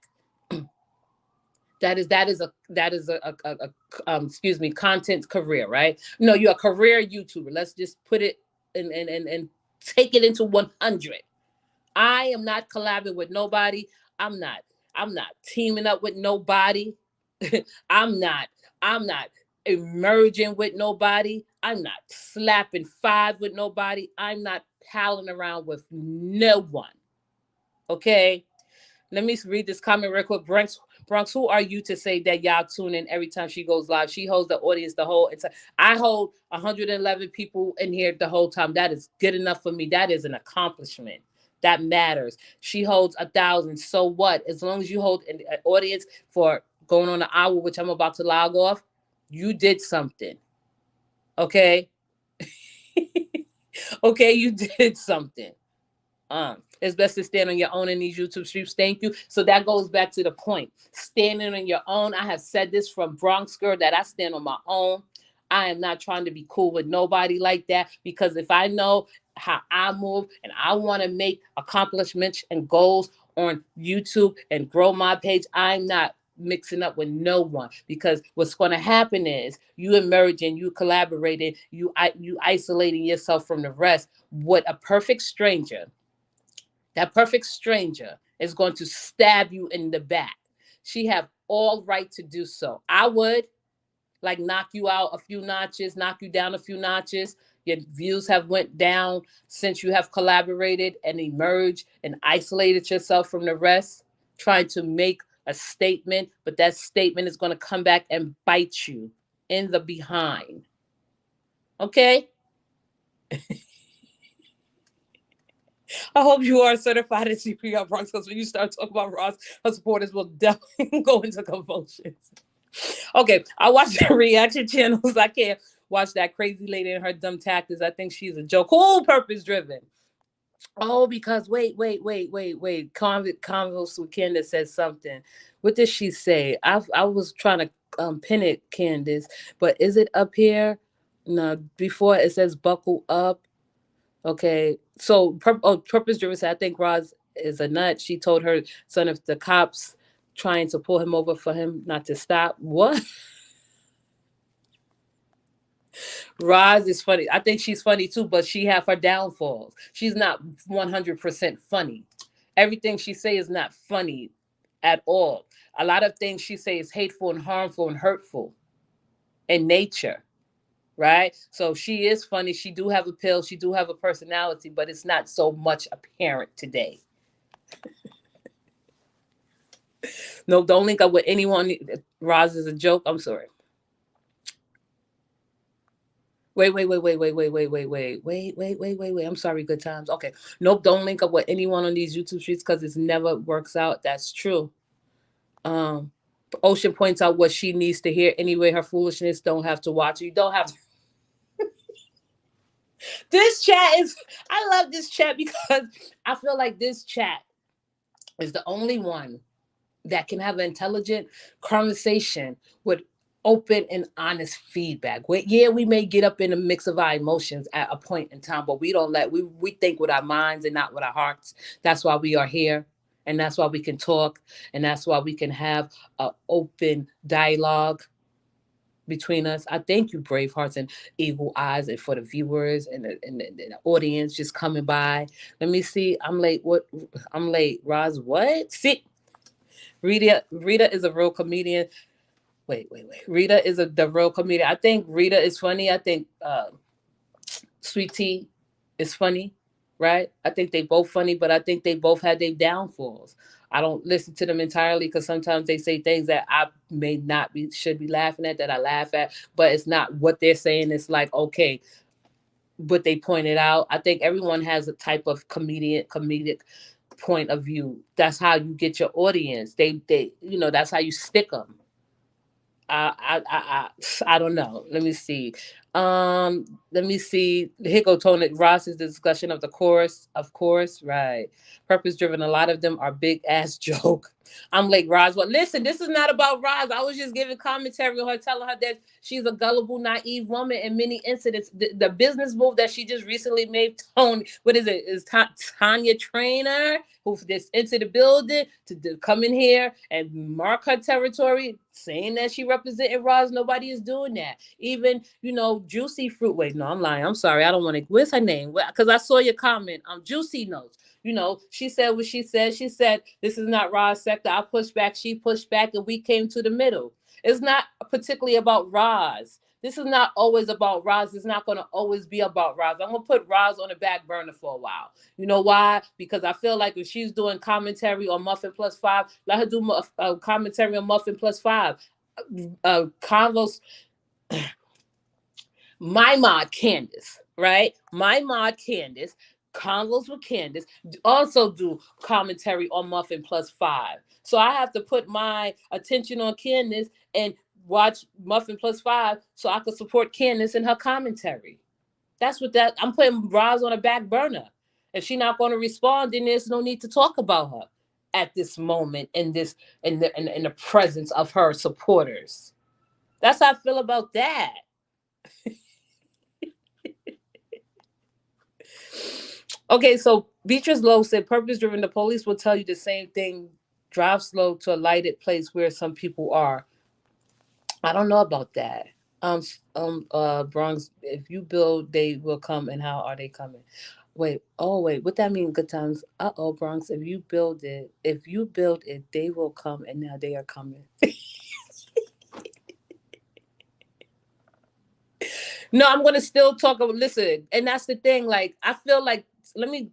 Speaker 1: Excuse me, content career, right? No, you're a career YouTuber. Let's just put it and take it into 100. I am not collabing with nobody. I'm not. I'm not teaming up with nobody. I'm not. I'm not emerging with nobody. I'm not slapping five with nobody. I'm not palling around with no one. Okay. Let me read this comment real quick. Bronx, who are you to say that y'all tune in every time she goes live? She holds the audience the whole entire. I hold 111 people in here the whole time. That is good enough for me. That is an accomplishment. That matters. She holds 1,000. So what? As long as you hold an audience for going on an hour, which I'm about to log off, you did something. Okay. Okay, you did something. It's best to stand on your own in these YouTube streams. Thank you. So that goes back to the point. Standing on your own. I have said this from Bronx Girl that I stand on my own. I am not trying to be cool with nobody like that, because if I know how I move and I want to make accomplishments and goals on YouTube and grow my page, I'm not mixing up with no one, because what's going to happen is you emerging, you collaborating, you isolating yourself from the rest. What a perfect stranger, that perfect stranger is going to stab you in the back. She have all right to do so. I would like knock you out a few notches, knock you down a few notches. Your views have went down since you have collaborated and emerged and isolated yourself from the rest, trying to make a statement, but that statement is going to come back and bite you in the behind. Okay? I hope you are certified as CPR Bronx, because when you start talking about Ross, her supporters will definitely go into convulsions. Okay, I watch the reaction channels. I can't watch that crazy lady and her dumb tactics. I think she's a joke. Whole purpose driven. Oh, because wait. Convos with Candace said something. What did she say? I was trying to pin it, Candace, but is it up here? No, before it says buckle up. Okay, so purpose driven said, I think Roz is a nut. She told her son if the cops trying to pull him over for him not to stop. What? Roz is funny. I think she's funny too, but she have her downfalls. She's not 100% funny. Everything she say is not funny at all. A lot of things she say is hateful and harmful and hurtful in nature. Right? So she is funny. She do have a pill. She do have a personality, but it's not so much apparent today. No, don't link up with anyone. Roz is a joke. I'm sorry. Wait. I'm sorry, good times. Okay. Nope, don't link up with anyone on these YouTube streets because it never works out. That's true. Um Ocean points out what she needs to hear anyway. Her foolishness don't have to watch. You don't have to. This chat is, I love this chat because I feel like this chat is the only one that can have an intelligent conversation with open and honest feedback. Yeah, we may get up in a mix of our emotions at a point in time, but we don't let we think with our minds and not with our hearts. That's why we are here. And that's why we can talk. And that's why we can have an open dialogue. between us. I thank you, brave hearts and eagle eyes, and for the viewers and the audience just coming by. Let me see. I'm late. What? I'm late. Roz, what? See, Rita is a real comedian. Wait. Rita is the real comedian. I think Rita is funny. I think Sweet Tea is funny, right? I think they both funny, but I think they both had their downfalls. I don't listen to them entirely because sometimes they say things that I may not be should be laughing at, that I laugh at, but it's not what they're saying. It's like, okay, but they pointed out. I think everyone has a type of comedic point of view. That's how you get your audience. They that's how you stick them. I don't know. Let me see. Let me see. Here go Tony Ross's discussion of the chorus. Of course, right. Purpose driven. A lot of them are big ass joke. I'm like Roswell. Listen, this is not about Roz. I was just giving commentary on her, telling her that she's a gullible, naive woman in many incidents. The business move that she just recently made, Tony, what is it? Is Tanya Traylor, who just entered the building to come in here and mark her territory, saying that she represented Roz. Nobody is doing that. Even, Juicy Fruit. Wait, no, I'm lying. I'm sorry. I don't want to. Where's her name? Because I saw your comment. Juicy Notes. She said what she said. She said, this is not Roz's sector. I pushed back. She pushed back, and we came to the middle. It's not particularly about Roz. This is not always about Roz. It's not going to always be about Roz. I'm going to put Roz on the back burner for a while. You know why? Because I feel like if she's doing commentary on Muffin Plus 5, let her do commentary on Muffin Plus 5. Convos, my mod Candace, right? My mod Candace, Convos with Candace, also do commentary on Muffin Plus 5. So I have to put my attention on Candace and watch Muffin Plus 5 so I can support Candace in her commentary. That's what I'm putting Roz on a back burner. If she's not going to respond, then there's no need to talk about her at this moment in the presence of her supporters. That's how I feel about that. Okay, so Beatrice Lowe said, purpose driven, the police will tell you the same thing. Drive slow to a lighted place where some people are. I don't know about that. Bronx, if you build, they will come, and how are they coming? Wait, what that mean? Good times. Bronx, if you build it, they will come, and now they are coming. No, I'm gonna still talk about, listen, and that's the thing. Like, I feel like, let me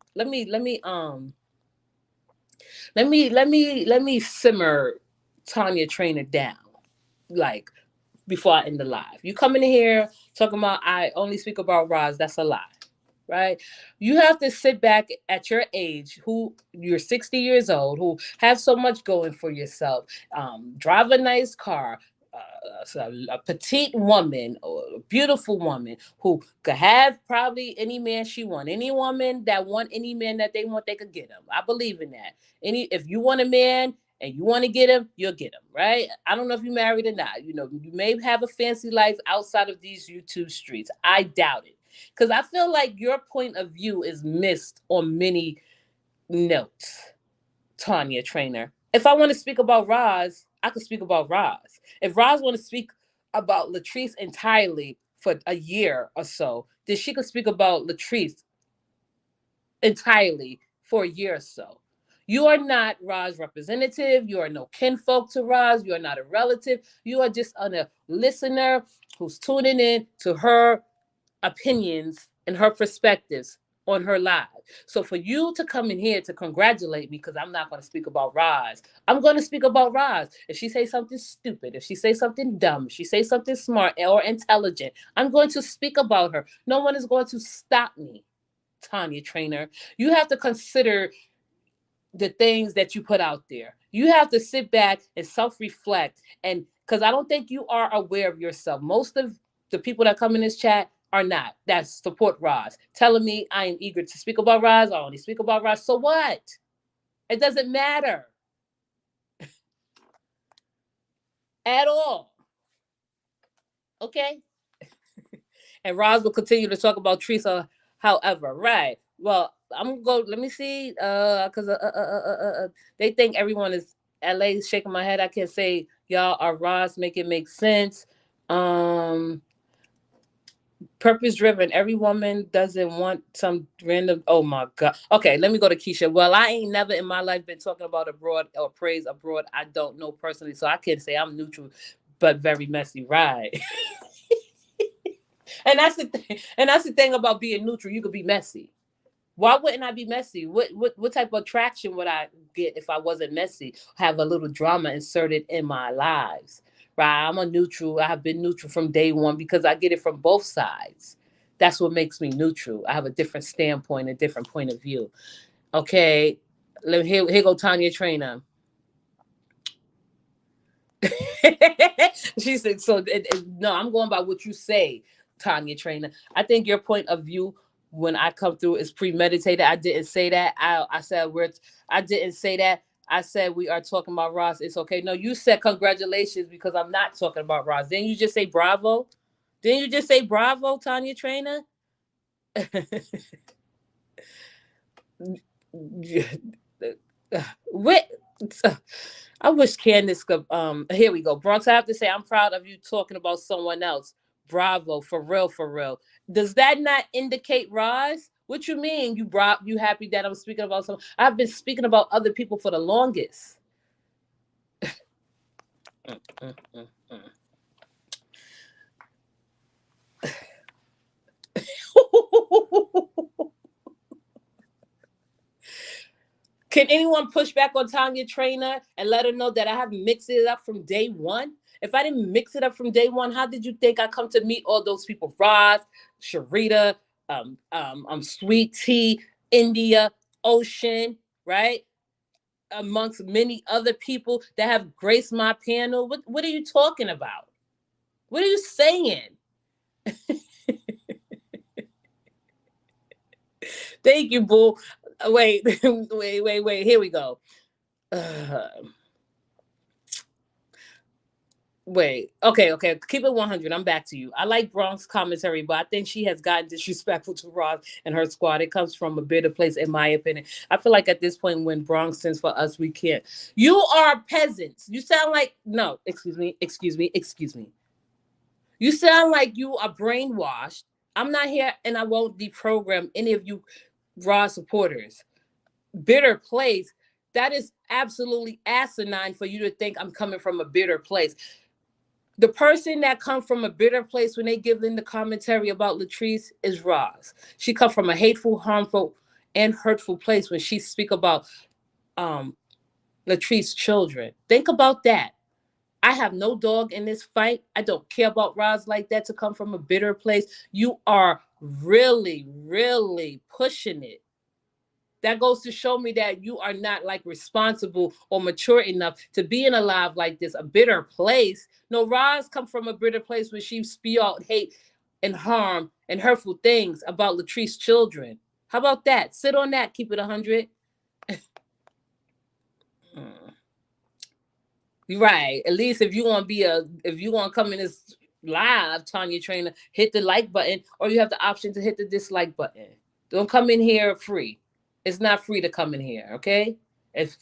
Speaker 1: simmer Tanya Traylor down. Like, before I end the live. You come in here talking about I only speak about Roz, that's a lie. Right? You have to sit back at your age, who you're 60 years old, who have so much going for yourself, drive a nice car, a petite woman or a beautiful woman who could have probably any man she want. Any woman that want any man that they want, they could get him. I believe in that. If you want a man and you want to get him, you'll get him, right? I don't know if you're married or not. You may have a fancy life outside of these YouTube streets. I doubt it. Because I feel like your point of view is missed on many notes, Tanya Traylor. If I want to speak about Roz, I could speak about Roz. If Roz want to speak about Latrice entirely for a year or so, then she could speak about Latrice entirely for a year or so. You are not Roz representative. You are no kinfolk to Roz. You are not a relative. You are just a listener who's tuning in to her opinions and her perspectives on her live. So for you to come in here to congratulate me, because I'm not going to speak about Roz, I'm going to speak about Roz. If she say something stupid, if she say something dumb, if she say something smart or intelligent, I'm going to speak about her. No one is going to stop me, Tanya Traylor. You have to consider the things that you put out there. You have to sit back and self-reflect, and because I don't think you are aware of yourself. Most of the people that come in this chat are not. That support Roz, telling me I am eager to speak about Roz. I only speak about Roz. So what? It doesn't matter at all. Okay? And Roz will continue to talk about Teresa, however. Right. Well, I'm gonna go. Let me see. Because they think everyone is LA is shaking my head. I can't say y'all are Roz. Make it make sense. Um, Purpose driven. Every woman doesn't want some random. Oh my god. Okay, let me go to Keisha. Well, I ain't never in my life been talking about abroad or praise abroad. I don't know personally, so I can't say I'm neutral, but very messy. Right. And that's the thing. And that's the thing about being neutral. You could be messy. Why wouldn't I be messy? What type of attraction would I get if I wasn't messy? Have a little drama inserted in my lives. Right? I'm a neutral. I have been neutral from day one because I get it from both sides. That's what makes me neutral. I have a different standpoint, a different point of view. Okay. Here go Tanya Traylor. She said, so no, I'm going by what you say, Tanya Traylor. I think your point of view when I come through is premeditated. I didn't say that. I said I didn't say that. I said we are talking about Ross. It's okay. No, you said congratulations because I'm not talking about Ross. Didn't you just say bravo? Didn't you just say bravo, Tanya Traylor? What? I wish Candace could. Here we go. Bronx, I have to say, I'm proud of you talking about someone else. Bravo, for real, for real. Does that not indicate Roz? What you mean? You happy that I'm speaking about some? I've been speaking about other people for the longest. Mm, mm, mm, mm. Can anyone push back on Tanya Traylor and let her know that I have mixed it up from day one? If I didn't mix it up from day one, how did you think I come to meet all those people? Roz, Sharita, Sweet Tea, India, Ocean, right? Amongst many other people that have graced my panel. What are you talking about? What are you saying? Thank you, boo. Wait, wait. Here we go. Uh, Wait, okay. Keep it 100. I'm back to you. I like Bronx commentary, but I think she has gotten disrespectful to Ross and her squad. It comes from a bitter place, in my opinion. I feel like at this point, when Bronx sends for us, we can't. You are peasants. You sound like, no, excuse me. You sound like you are brainwashed. I'm not here and I won't deprogram any of you Ross supporters. Bitter place. That is absolutely asinine for you to think I'm coming from a bitter place. The person that come from a bitter place when they give in the commentary about Latrice is Roz. She come from a hateful, harmful, and hurtful place when she speak about um Latrice's children. Think about that. I have no dog in this fight. I don't care about Roz like that to come from a bitter place. You are really, really pushing it. That goes to show me that you are not like responsible or mature enough to be in a life like this, a bitter place. No, Roz come from a bitter place where she spew out hate and harm and hurtful things about Latrice's children. How about that? Sit on that. Keep it 100. Right. At least if you want to come in this live, Tanya Traylor, hit the like button, or you have the option to hit the dislike button. Don't come in here free. It's not free to come in here, okay? If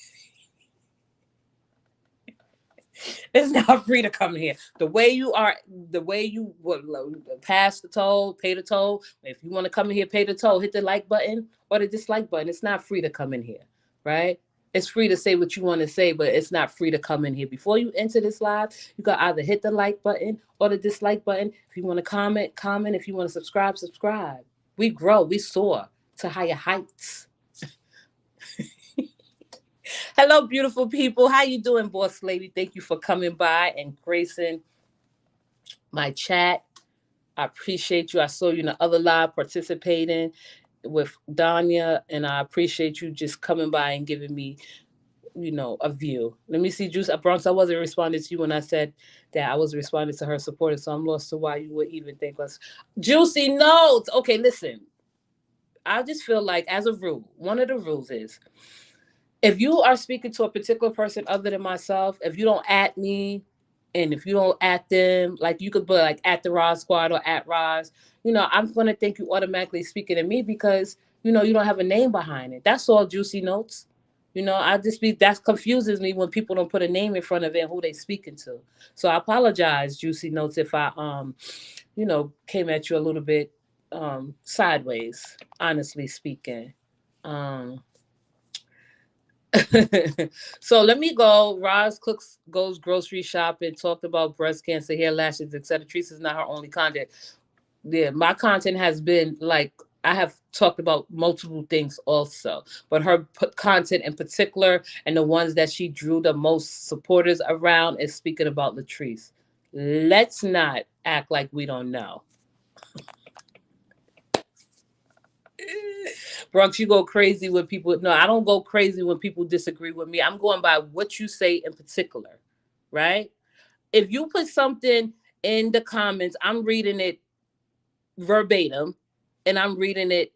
Speaker 1: it's not free to come in here. The way you are, the way you would pass the toll, pay the toll. If you want to come in here, pay the toll, hit the like button or the dislike button. It's not free to come in here, right? It's free to say what you want to say, but it's not free to come in here. Before you enter this live, you got either hit the like button or the dislike button. If you want to comment, comment. If you want to subscribe, subscribe. We grow, we soar to higher heights. Hello, beautiful people. How you doing, boss lady? Thank you for coming by and gracing my chat. I appreciate you. I saw you in the other live participating with Danya, and I appreciate you just coming by and giving me, a view. Let me see, Juice Bronx. I wasn't responding to you when I said that I was responding to her supporters, so I'm lost to why you would even think us. Juicy notes. Okay, listen. I just feel like, as a rule, one of the rules is if you are speaking to a particular person other than myself, if you don't at me and if you don't at them, like you could put like at the Roz Squad or at Roz, I'm going to think you automatically speaking to me because, you don't have a name behind it. That's all, Juicy Notes. I just that confuses me when people don't put a name in front of it and who they speaking to. So I apologize, Juicy Notes, if I came at you a little bit sideways, honestly speaking. Um so let me go. Roz cooks goes grocery shopping, talked about breast cancer, hair lashes, etc. Teresa's not her only content. Yeah, my content has been like I have talked about multiple things also, but her content in particular and the ones that she drew the most supporters around is speaking about Latrice. Let's not act like we don't know. Bronx, you go crazy when people. No, I don't go crazy when people disagree with me. I'm going by what you say in particular, right? If you put something in the comments, I'm reading it verbatim and I'm reading it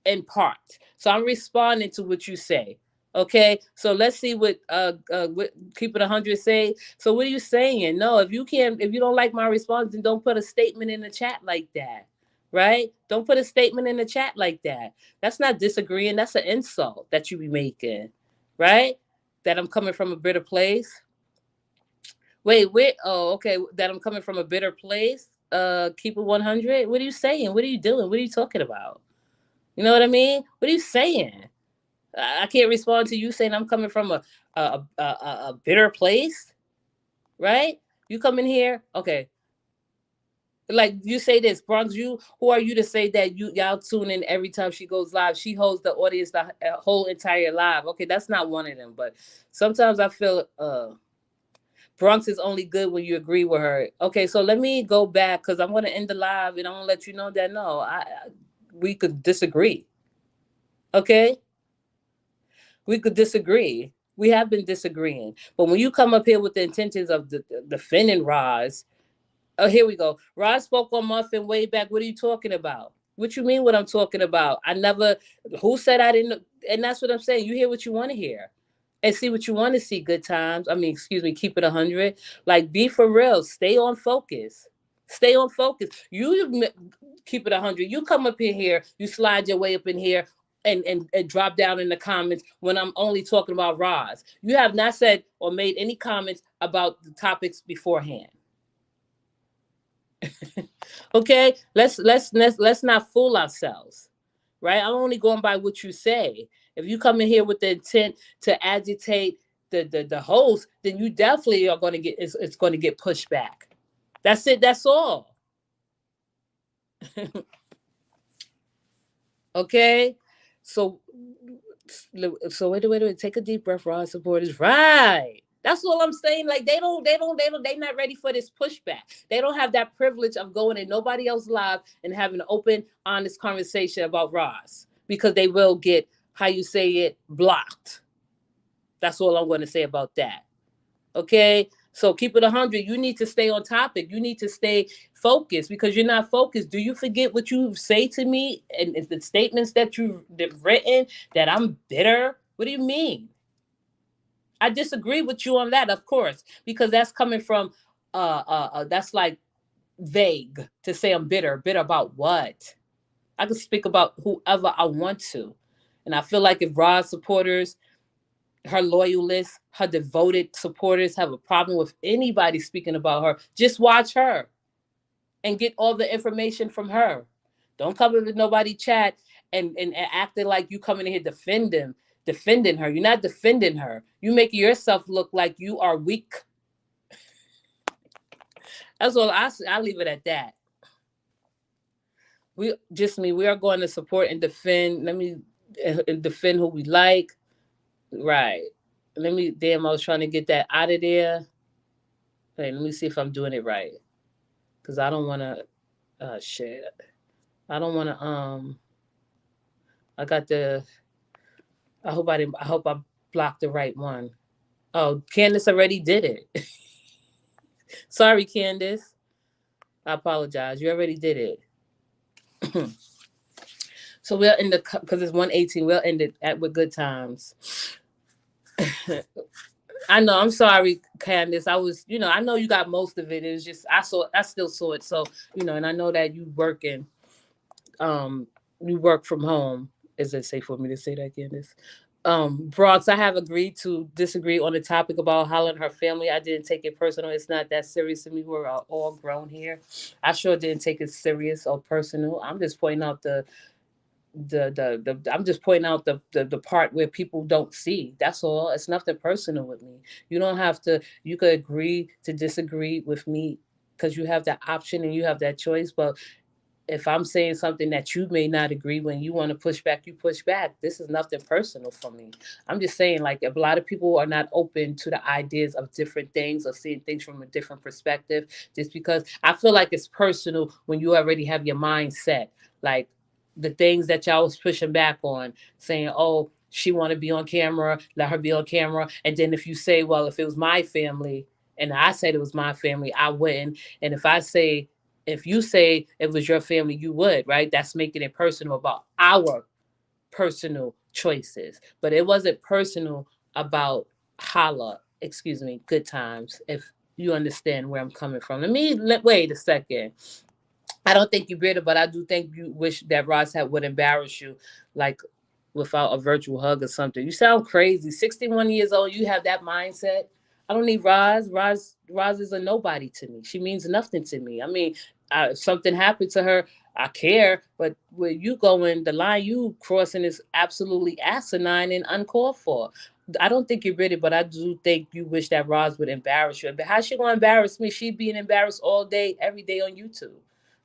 Speaker 1: in part. So I'm responding to what you say. Okay, so let's see what keep it 100 say. So what are you saying? No, if you don't like my response, then don't put a statement in the chat like that, right? Don't put a statement in the chat like that. That's not disagreeing. That's an insult that you be making, right? That I'm coming from a bitter place. Wait. Oh, okay. That I'm coming from a bitter place. Keep it 100. What are you saying? What are you doing? What are you talking about? You know what I mean? What are you saying? I can't respond to you saying I'm coming from a bitter place, right? You come in here, okay. Like you say this, Bronx. Who are you to say that y'all tune in every time she goes live? She holds the audience the whole entire live. Okay, that's not one of them. But sometimes I feel Bronx is only good when you agree with her. Okay, so let me go back because I'm gonna end the live and I'm gonna let you know that no, we could disagree. Okay, we could disagree. We have been disagreeing. But when you come up here with the intentions of defending Roz, oh, here we go. Roz spoke on Muffin way back. What are you talking about? What you mean what I'm talking about? I never, who said I didn't? And that's what I'm saying. You hear what you want to hear and see what you want to see. Good times. I mean, excuse me, keep it 100. Like, be for real. Stay on focus. Stay on focus. Keep it 100. You come up in here, you slide your way up in here and drop down in the comments when I'm only talking about Roz. You have not said or made any comments about the topics beforehand. Okay, let's not fool ourselves, right? I'm only going by what you say. If you come in here with the intent to agitate the host, then you definitely are going to get it's going to get pushed back. That's it. That's all. Okay, so wait. Take a deep breath, Raw supporters. Right. That's all I'm saying. Like they're not ready for this pushback. They don't have that privilege of going in nobody else live and having an open, honest conversation about Ross because they will get how you say it blocked. That's all I'm going to say about that. Okay. So keep it 100. You need to stay on topic. You need to stay focused because you're not focused. Do you forget what you say to me and the statements that you've written that I'm bitter? What do you mean? I disagree with you on that, of course, because that's coming from that's like vague to say I'm bitter. Bitter about what? I can speak about whoever I want to. And I feel like if Rod's supporters, her loyalists, her devoted supporters have a problem with anybody speaking about her, just watch her and get all the information from her. Don't come with nobody chat and acting like you coming in here defending her. You're not defending her. You make yourself look like you are weak. That's all I leave it at that. We are going to support and defend. Let me defend who we like. Right. I was trying to get that out of there. Hey, let me see if I'm doing it right. Cause I don't wanna shit. I don't wanna I got the I hope I blocked the right one. Oh, Candace already did it. Sorry, Candace. I apologize. You already did it. So we'll end the because it's 118. We'll end it with good times. I know. I'm sorry, Candace. I know you got most of it. It's just I still saw it. So, and I know that you work from home. Is it safe for me to say that, Candace? Bronx, I have agreed to disagree on the topic about Holla and her family. I didn't take it personal. It's not that serious to me. We're all grown here. I sure didn't take it serious or personal. I'm just pointing out I'm just pointing out the part where people don't see. That's all. It's nothing personal with me. You don't have to. You could agree to disagree with me because you have that option and you have that choice. But if I'm saying something that you may not agree, when you want to push back, you push back. This is nothing personal for me. I'm just saying, like, if a lot of people are not open to the ideas of different things or seeing things from a different perspective, just because I feel like it's personal when you already have your mind set. Like the things that y'all was pushing back on, saying, oh, she want to be on camera, let her be on camera. And then if you say, well, if it was my family, and I said it was my family, I wouldn't. And if you say it was your family, you would, right? That's making it personal about our personal choices. But it wasn't personal about Holla, excuse me, good times, if you understand where I'm coming from. Wait a second. I don't think you're bitter, but I do think you wish that Ross had would embarrass you, like without a virtual hug or something. You sound crazy. 61 years old, you have that mindset. I don't need Roz. Roz is a nobody to me. She means nothing to me. I mean, if something happened to her, I care. But where you going, the line you crossing is absolutely asinine and uncalled for. I don't think you're ready, but I do think you wish that Roz would embarrass you. But how's she gonna embarrass me? She being embarrassed all day, every day on YouTube.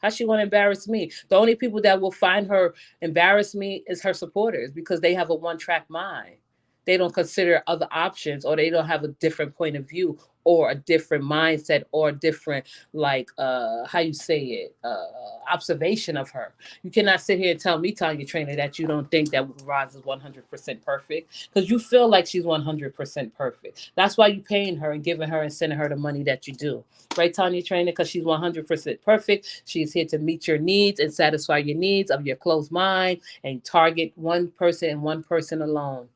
Speaker 1: How's she gonna embarrass me? The only people that will find her embarrass me is her supporters because they have a one track mind. They don't consider other options, or they don't have a different point of view or a different mindset or a different, like, how you say it, observation of her. You cannot sit here and tell me, Tanya Traylor, that you don't think that Roz is 100% perfect because you feel like she's 100% perfect. That's why you're paying her and giving her and sending her the money that you do, right, Tanya Traylor? Because she's 100% perfect. She's here to meet your needs and satisfy your needs of your closed mind and target one person and one person alone,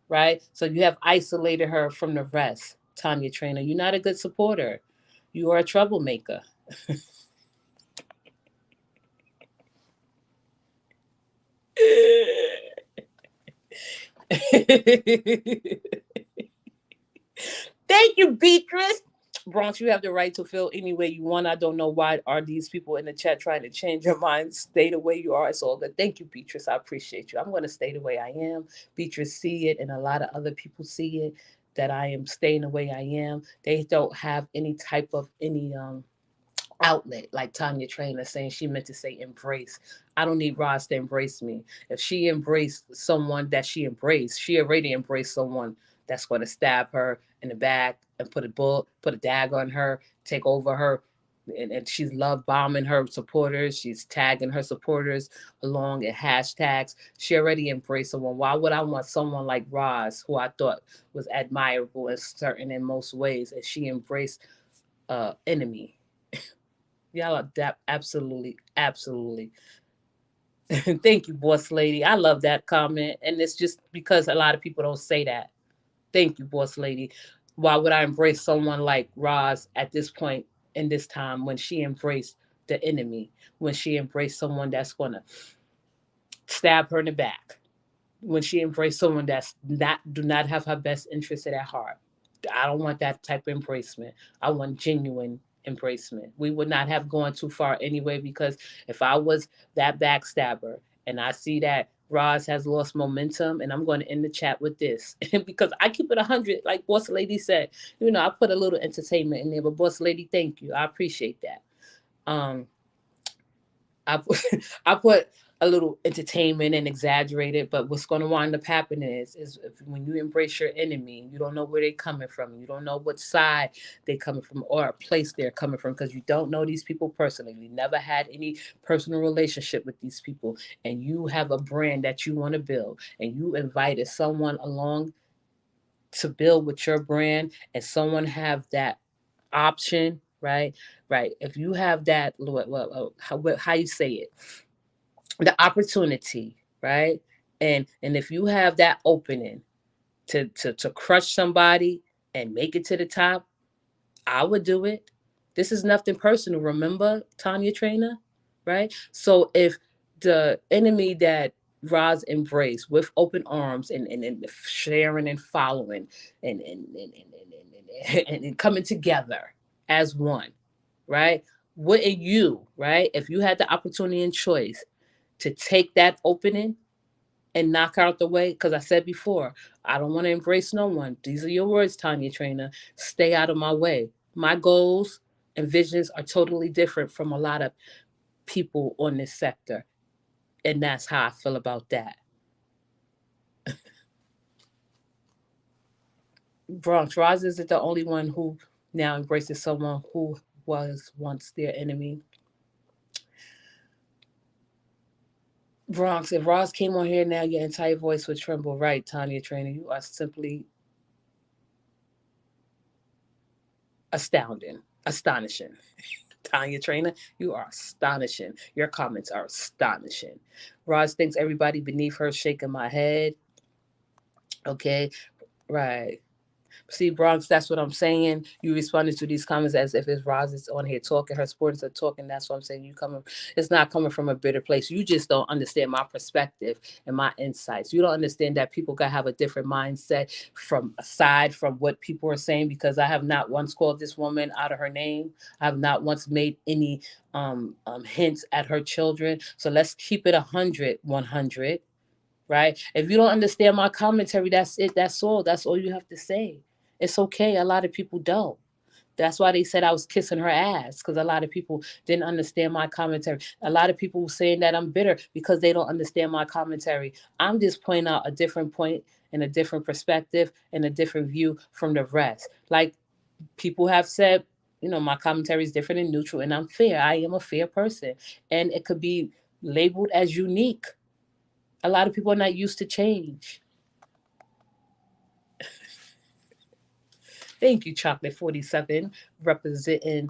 Speaker 1: right? So you have isolated her from the rest, Tanya Traylor. You're not a good supporter. You are a troublemaker. Thank you, Beatrice. Bronx, you have the right to feel any way you want. I don't know why are these people in the chat trying to change your mind. Stay the way you are. It's all good. Thank you, Beatrice. I appreciate you. I'm going to stay the way I am. Beatrice see it, and a lot of other people see it, that I am staying the way I am. They don't have any type of any outlet, like Tanya Traylor saying she meant to say embrace. I don't need Ross to embrace me. If she embraced someone that she embraced, she already embraced someone that's going to stab her in the back and put a dagger on her, take over her. And she's love bombing her supporters. She's tagging her supporters along in hashtags. She already embraced someone. Why would I want someone like Roz, who I thought was admirable and certain in most ways, and she embraced enemy? Y'all are absolutely, absolutely. Thank you, boss lady. I love that comment. And it's just because a lot of people don't say that. Thank you, boss lady. Why would I embrace someone like Roz at this point in this time when she embraced the enemy, when she embraced someone that's going to stab her in the back, when she embraced someone that's not do not have her best interest at heart? I don't want that type of embracement. I want genuine embracement. We would not have gone too far anyway, because if I was that backstabber and I see that Roz has lost momentum, and I'm going to end the chat with this because I keep it 100, like Boss Lady said. I put a little entertainment in there, but Boss Lady, thank you. I appreciate that. Um, I put, I put a little entertainment and exaggerated, but what's going to wind up happening is if, when you embrace your enemy, you don't know where they're coming from, you don't know what side they're coming from or a place they're coming from, because you don't know these people personally. You never had any personal relationship with these people, and you have a brand that you want to build, and you invited someone along to build with your brand, and someone have that option, right? Right. If you have that, how you say it, the opportunity, right? And if you have that opening to crush somebody and make it to the top, I would do it. This is nothing personal. Remember, Tanya Traylor, right? So if the enemy that Roz embrace with open arms and sharing and following and coming together as one, right? Wouldn't you, right? If you had the opportunity and choice to take that opening and knock out the way, because I said before, I don't want to embrace no one. These are your words, Tanya Traylor. Stay out of my way. My goals and visions are totally different from a lot of people on this sector. And that's how I feel about that. Bronx Roz isn't the only one who now embraces someone who was once their enemy. Bronx, if Roz came on here now, your entire voice would tremble. Right, Tanya Traylor, you are simply astounding, astonishing. Tanya Traylor, you are astonishing. Your comments are astonishing. Roz thinks everybody beneath her shaking my head. Okay, right. See, Bronx, that's what I'm saying. You responded to these comments as if it's Roz is on here talking, her supporters are talking. That's what I'm saying. You coming, it's not coming from a bitter place. You just don't understand my perspective and my insights. You don't understand that people gotta have a different mindset from aside from what people are saying, because I have not once called this woman out of her name. I have not once made any hints at her children. So let's keep it 100, 100. Right? If you don't understand my commentary, that's it. That's all. That's all you have to say. It's okay. A lot of people don't. That's why they said I was kissing her ass, because a lot of people didn't understand my commentary. A lot of people saying that I'm bitter because they don't understand my commentary. I'm just pointing out a different point and a different perspective and a different view from the rest. Like people have said, my commentary is different and neutral, and I'm fair. I am a fair person, and it could be labeled as unique. A lot of people are not used to change. Thank you, Chocolate 47, representing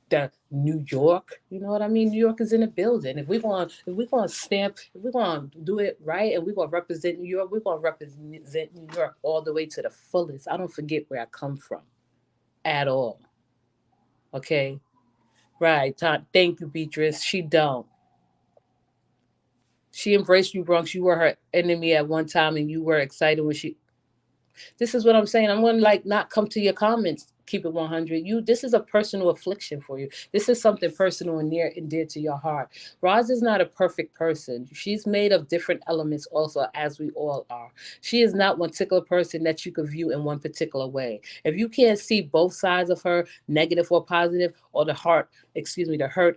Speaker 1: the New York. You know what I mean? New York is in the building. If we're gonna stamp, if we're gonna do it right, and we're gonna represent New York, we're gonna represent New York all the way to the fullest. I don't forget where I come from at all. Okay, right? Thank you, Beatrice. She don't. She embraced you, Bronx. You were her enemy at one time, and you were excited when she. This is what I'm saying. I'm going to like not come to your comments. Keep it 100. This is a personal affliction for you. This is something personal and near and dear to your heart. Roz is not a perfect person. She's made of different elements also, as we all are. She is not one particular person that you could view in one particular way. If you can't see both sides of her, negative or positive, or the hurt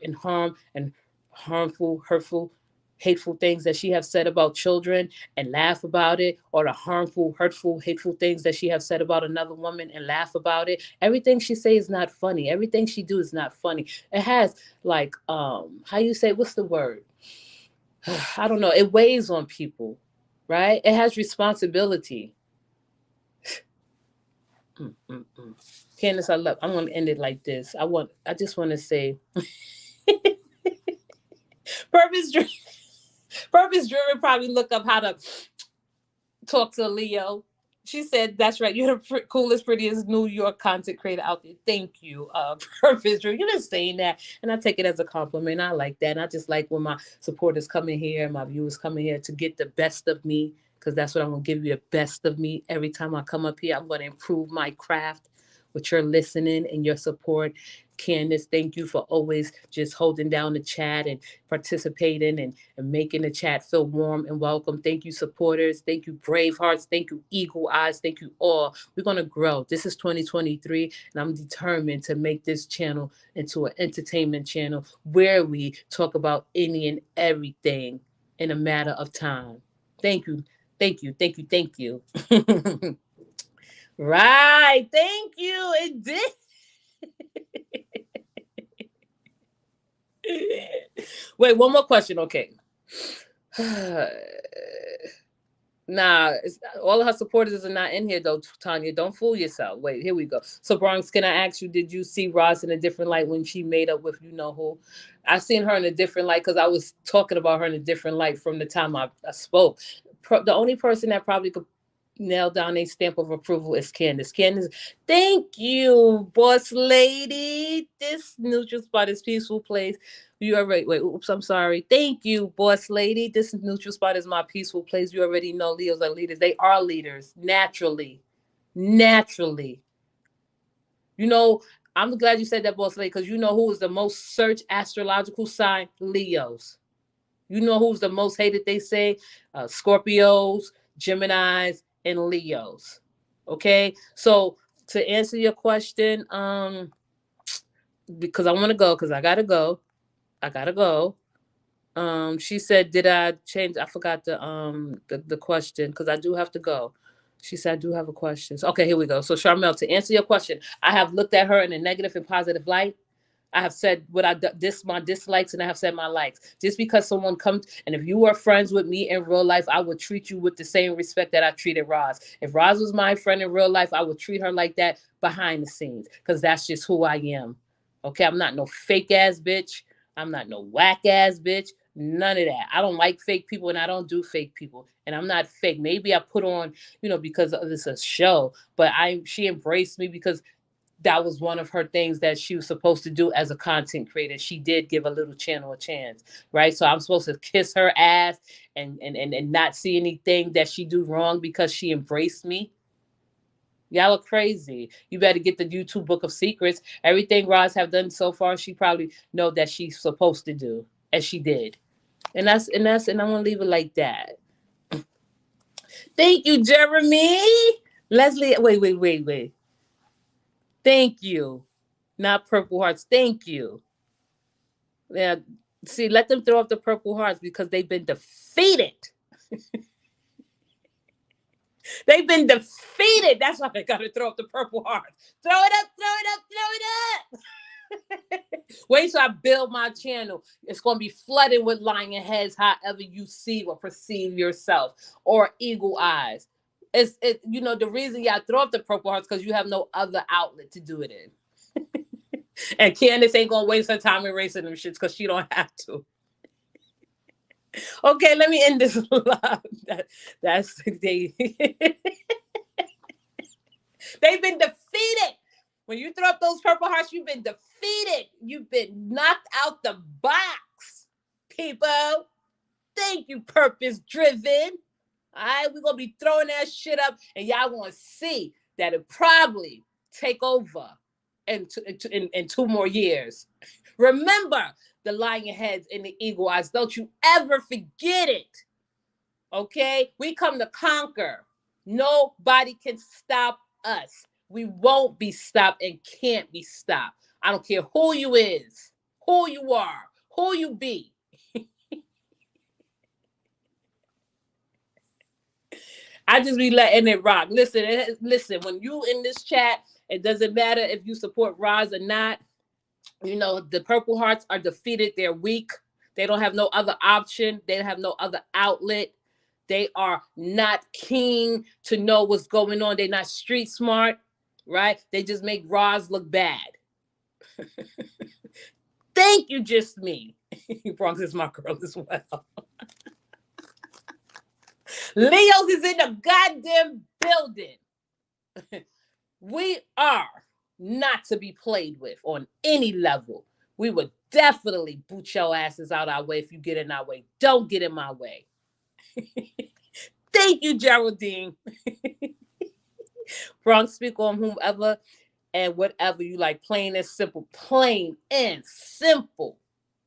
Speaker 1: and harm and harmful, hurtful, hateful things that she have said about children and laugh about it, or the harmful, hurtful, hateful things that she have said about another woman and laugh about it. Everything she say is not funny. Everything she do is not funny. It has like how you say, what's the word? I don't know. It weighs on people, right? It has responsibility. Candace, I'm gonna end it like this. I just wanna say purpose driven purpose driven probably look up how to talk to Leo. She said, "That's right. You're the coolest, prettiest New York content creator out there. Thank you, Purpose. You've been saying that, and I take it as a compliment. I like that. And I just like when my supporters come in here, my viewers come in here to get the best of me, because that's what I'm gonna give you, the best of me every time I come up here. I'm gonna improve my craft with your listening and your support. Candace, thank you for always just holding down the chat and participating and making the chat feel warm and welcome. Thank you, supporters. Thank you, brave hearts. Thank you, eagle eyes. Thank you all. We're going to grow. This is 2023, and I'm determined to make this channel into an entertainment channel where we talk about any and everything in a matter of time. Thank you. Thank you. Thank you. Thank you. Right. Thank you. It did. Wait, one more question. Okay. Nah, all of her supporters are not in here though, Tanya. Don't fool yourself. Wait, here we go. So, Bronx, can I ask you, did you see Roz in a different light when she made up with you know who? I seen her in a different light because I was talking about her in a different light from the time I spoke. The only person that probably could Nail down a stamp of approval is Candace. Candace, thank you, boss lady. This neutral spot is peaceful place. You already wait. Oops, I'm sorry. Thank you, boss lady. This neutral spot is my peaceful place. You already know Leos are leaders. They are leaders naturally, naturally. You know, I'm glad you said that, boss lady, because you know who is the most searched astrological sign? Leos. You know who's the most hated, they say? Scorpios, Geminis, and Leos. Okay? So to answer your question, because I want to go, because I gotta go. I gotta go. She said, did I change? I forgot the question because I do have to go. She said, I do have a question. So, okay, here we go. So Charmel, to answer your question, I have looked at her in a negative and positive light. I have said what my dislikes, and I have said my likes. Just because someone comes, and if you were friends with me in real life, I would treat you with the same respect that I treated Roz. If Roz was my friend in real life, I would treat her like that behind the scenes, because that's just who I am. Okay, I'm not no fake ass bitch. I'm not no whack ass bitch. None of that. I don't like fake people, and I don't do fake people. And I'm not fake. Maybe I put on, because this is a show, but she embraced me because that was one of her things that she was supposed to do as a content creator. She did give a little channel a chance, right? So I'm supposed to kiss her ass and not see anything that she do wrong because she embraced me. Y'all are crazy. You better get the YouTube Book of Secrets. Everything Roz have done so far, she probably know that she's supposed to do, as she did. And I'm gonna leave it like that. Thank you, Jeremy. Leslie, wait. Thank you. Not purple hearts. Thank you. Yeah. See, let them throw up the purple hearts because they've been defeated. They've been defeated. That's why they gotta throw up the purple hearts. Throw it up, throw it up, throw it up. Wait till I build my channel. It's gonna be flooded with lion heads, however you see or perceive yourself, or eagle eyes. The reason y'all throw up the purple hearts because you have no other outlet to do it in. And Candace ain't gonna waste her time erasing them shits because she don't have to. Okay, let me end this live. That's they. They've been defeated. When you throw up those purple hearts, you've been defeated. You've been knocked out the box, people. Thank you, purpose driven. All right, we're gonna be throwing that shit up, and y'all gonna see that it probably take over in 2 more years. Remember the lion heads and the eagle eyes. Don't you ever forget it. Okay? We come to conquer. Nobody can stop us. We won't be stopped and can't be stopped. I don't care who you is, who you are, who you be. I just be letting it rock. Listen, when you in this chat, it doesn't matter if you support Roz or not. The purple hearts are defeated. They're weak. They don't have no other option. They don't have no other outlet. They are not keen to know what's going on. They're not street smart, right? They just make Roz look bad. Thank you, just me. Bronx is my girl as well. Leo's is in the goddamn building. We are not to be played with on any level. We would definitely boot your asses out our way if you get in our way. Don't get in my way. Thank you, Geraldine. Bronx, speak on whomever and whatever you like. Plain and simple. Plain and simple.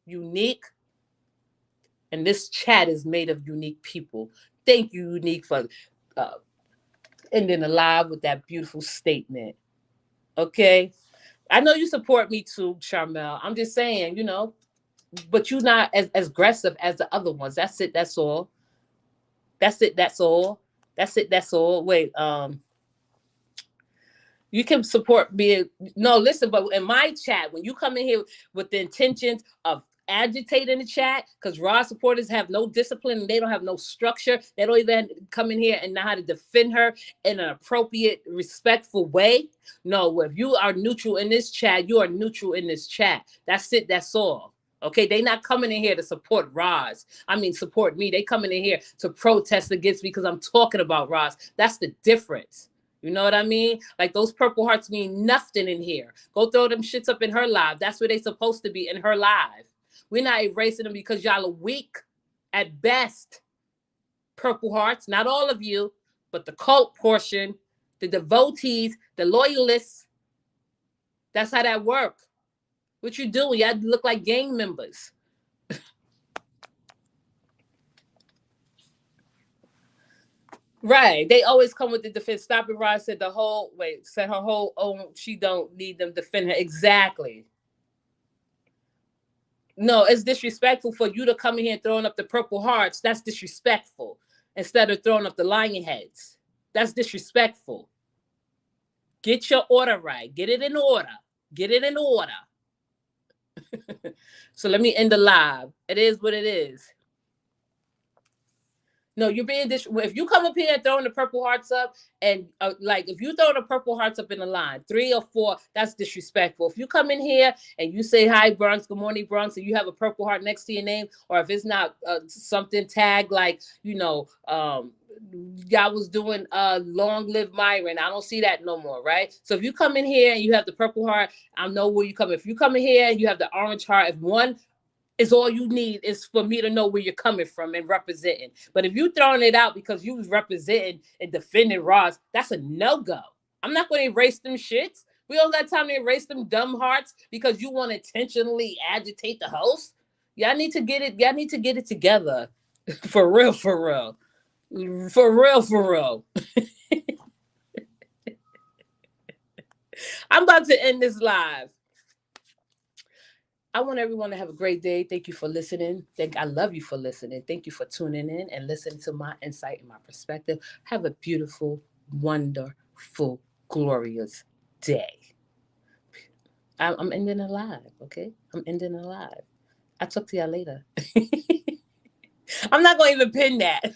Speaker 1: Unique. And this chat is made of unique people. Thank you, Unique, for ending the live with that beautiful statement. Okay? I know you support me too, Charmel. I'm just saying, but you're not as aggressive as the other ones. That's it. That's all. That's it. That's all. That's it. That's all. Wait. You can support me. No, listen. But in my chat, when you come in here with the intentions of agitating the chat, because Raw supporters have no discipline and they don't have no structure. They don't even come in here and know how to defend her in an appropriate, respectful way. No, if you are neutral in this chat, you are neutral in this chat. That's it. That's all. Okay, they not coming in here to support Roz. I mean, support me. They coming in here to protest against me because I'm talking about Roz. That's the difference. You know what I mean? Like those purple hearts mean nothing in here. Go throw them shits up in her live. That's where they supposed to be, in her live. We're not erasing them because y'all are weak at best. Purple hearts, not all of you, but the cult portion, the devotees, the loyalists. That's how that work. What you doing? Y'all look like gang members. Right. They always come with the defense. Stop it, Rod said said her whole own, she don't need them defend her. Exactly. No, it's disrespectful for you to come in here throwing up the purple hearts. That's disrespectful. Instead of throwing up the lion heads. That's disrespectful. Get your order right. Get it in order. Get it in order. So let me end the live. It is what it is. No, you're being if you come up here and throwing the purple hearts up, and like if you throw the purple hearts up in the line, 3 or 4, that's disrespectful. If you come in here and you say hi Bronx, good morning Bronx, and you have a purple heart next to your name, or if it's not something tagged like y'all was doing long live Myron, I don't see that no more, right? So if you come in here and you have the purple heart, I know where you come. If you come in here and you have the orange heart, if one is all you need is for me to know where you're coming from and representing. But if you throwing it out because you was representing and defending Roz, that's a no-go. I'm not going to erase them shits. We don't got time to erase them dumb hearts because you want to intentionally agitate the host. Y'all need to get it. Y'all need to get it together. For real, for real. For real, for real. I'm about to end this live. I want everyone to have a great day. Thank you for listening. I love you for listening. Thank you for tuning in and listening to my insight and my perspective. Have a beautiful, wonderful, glorious day. I'm ending it live, okay? I'm ending it live. I'll talk to y'all later. I'm not going to even pin that.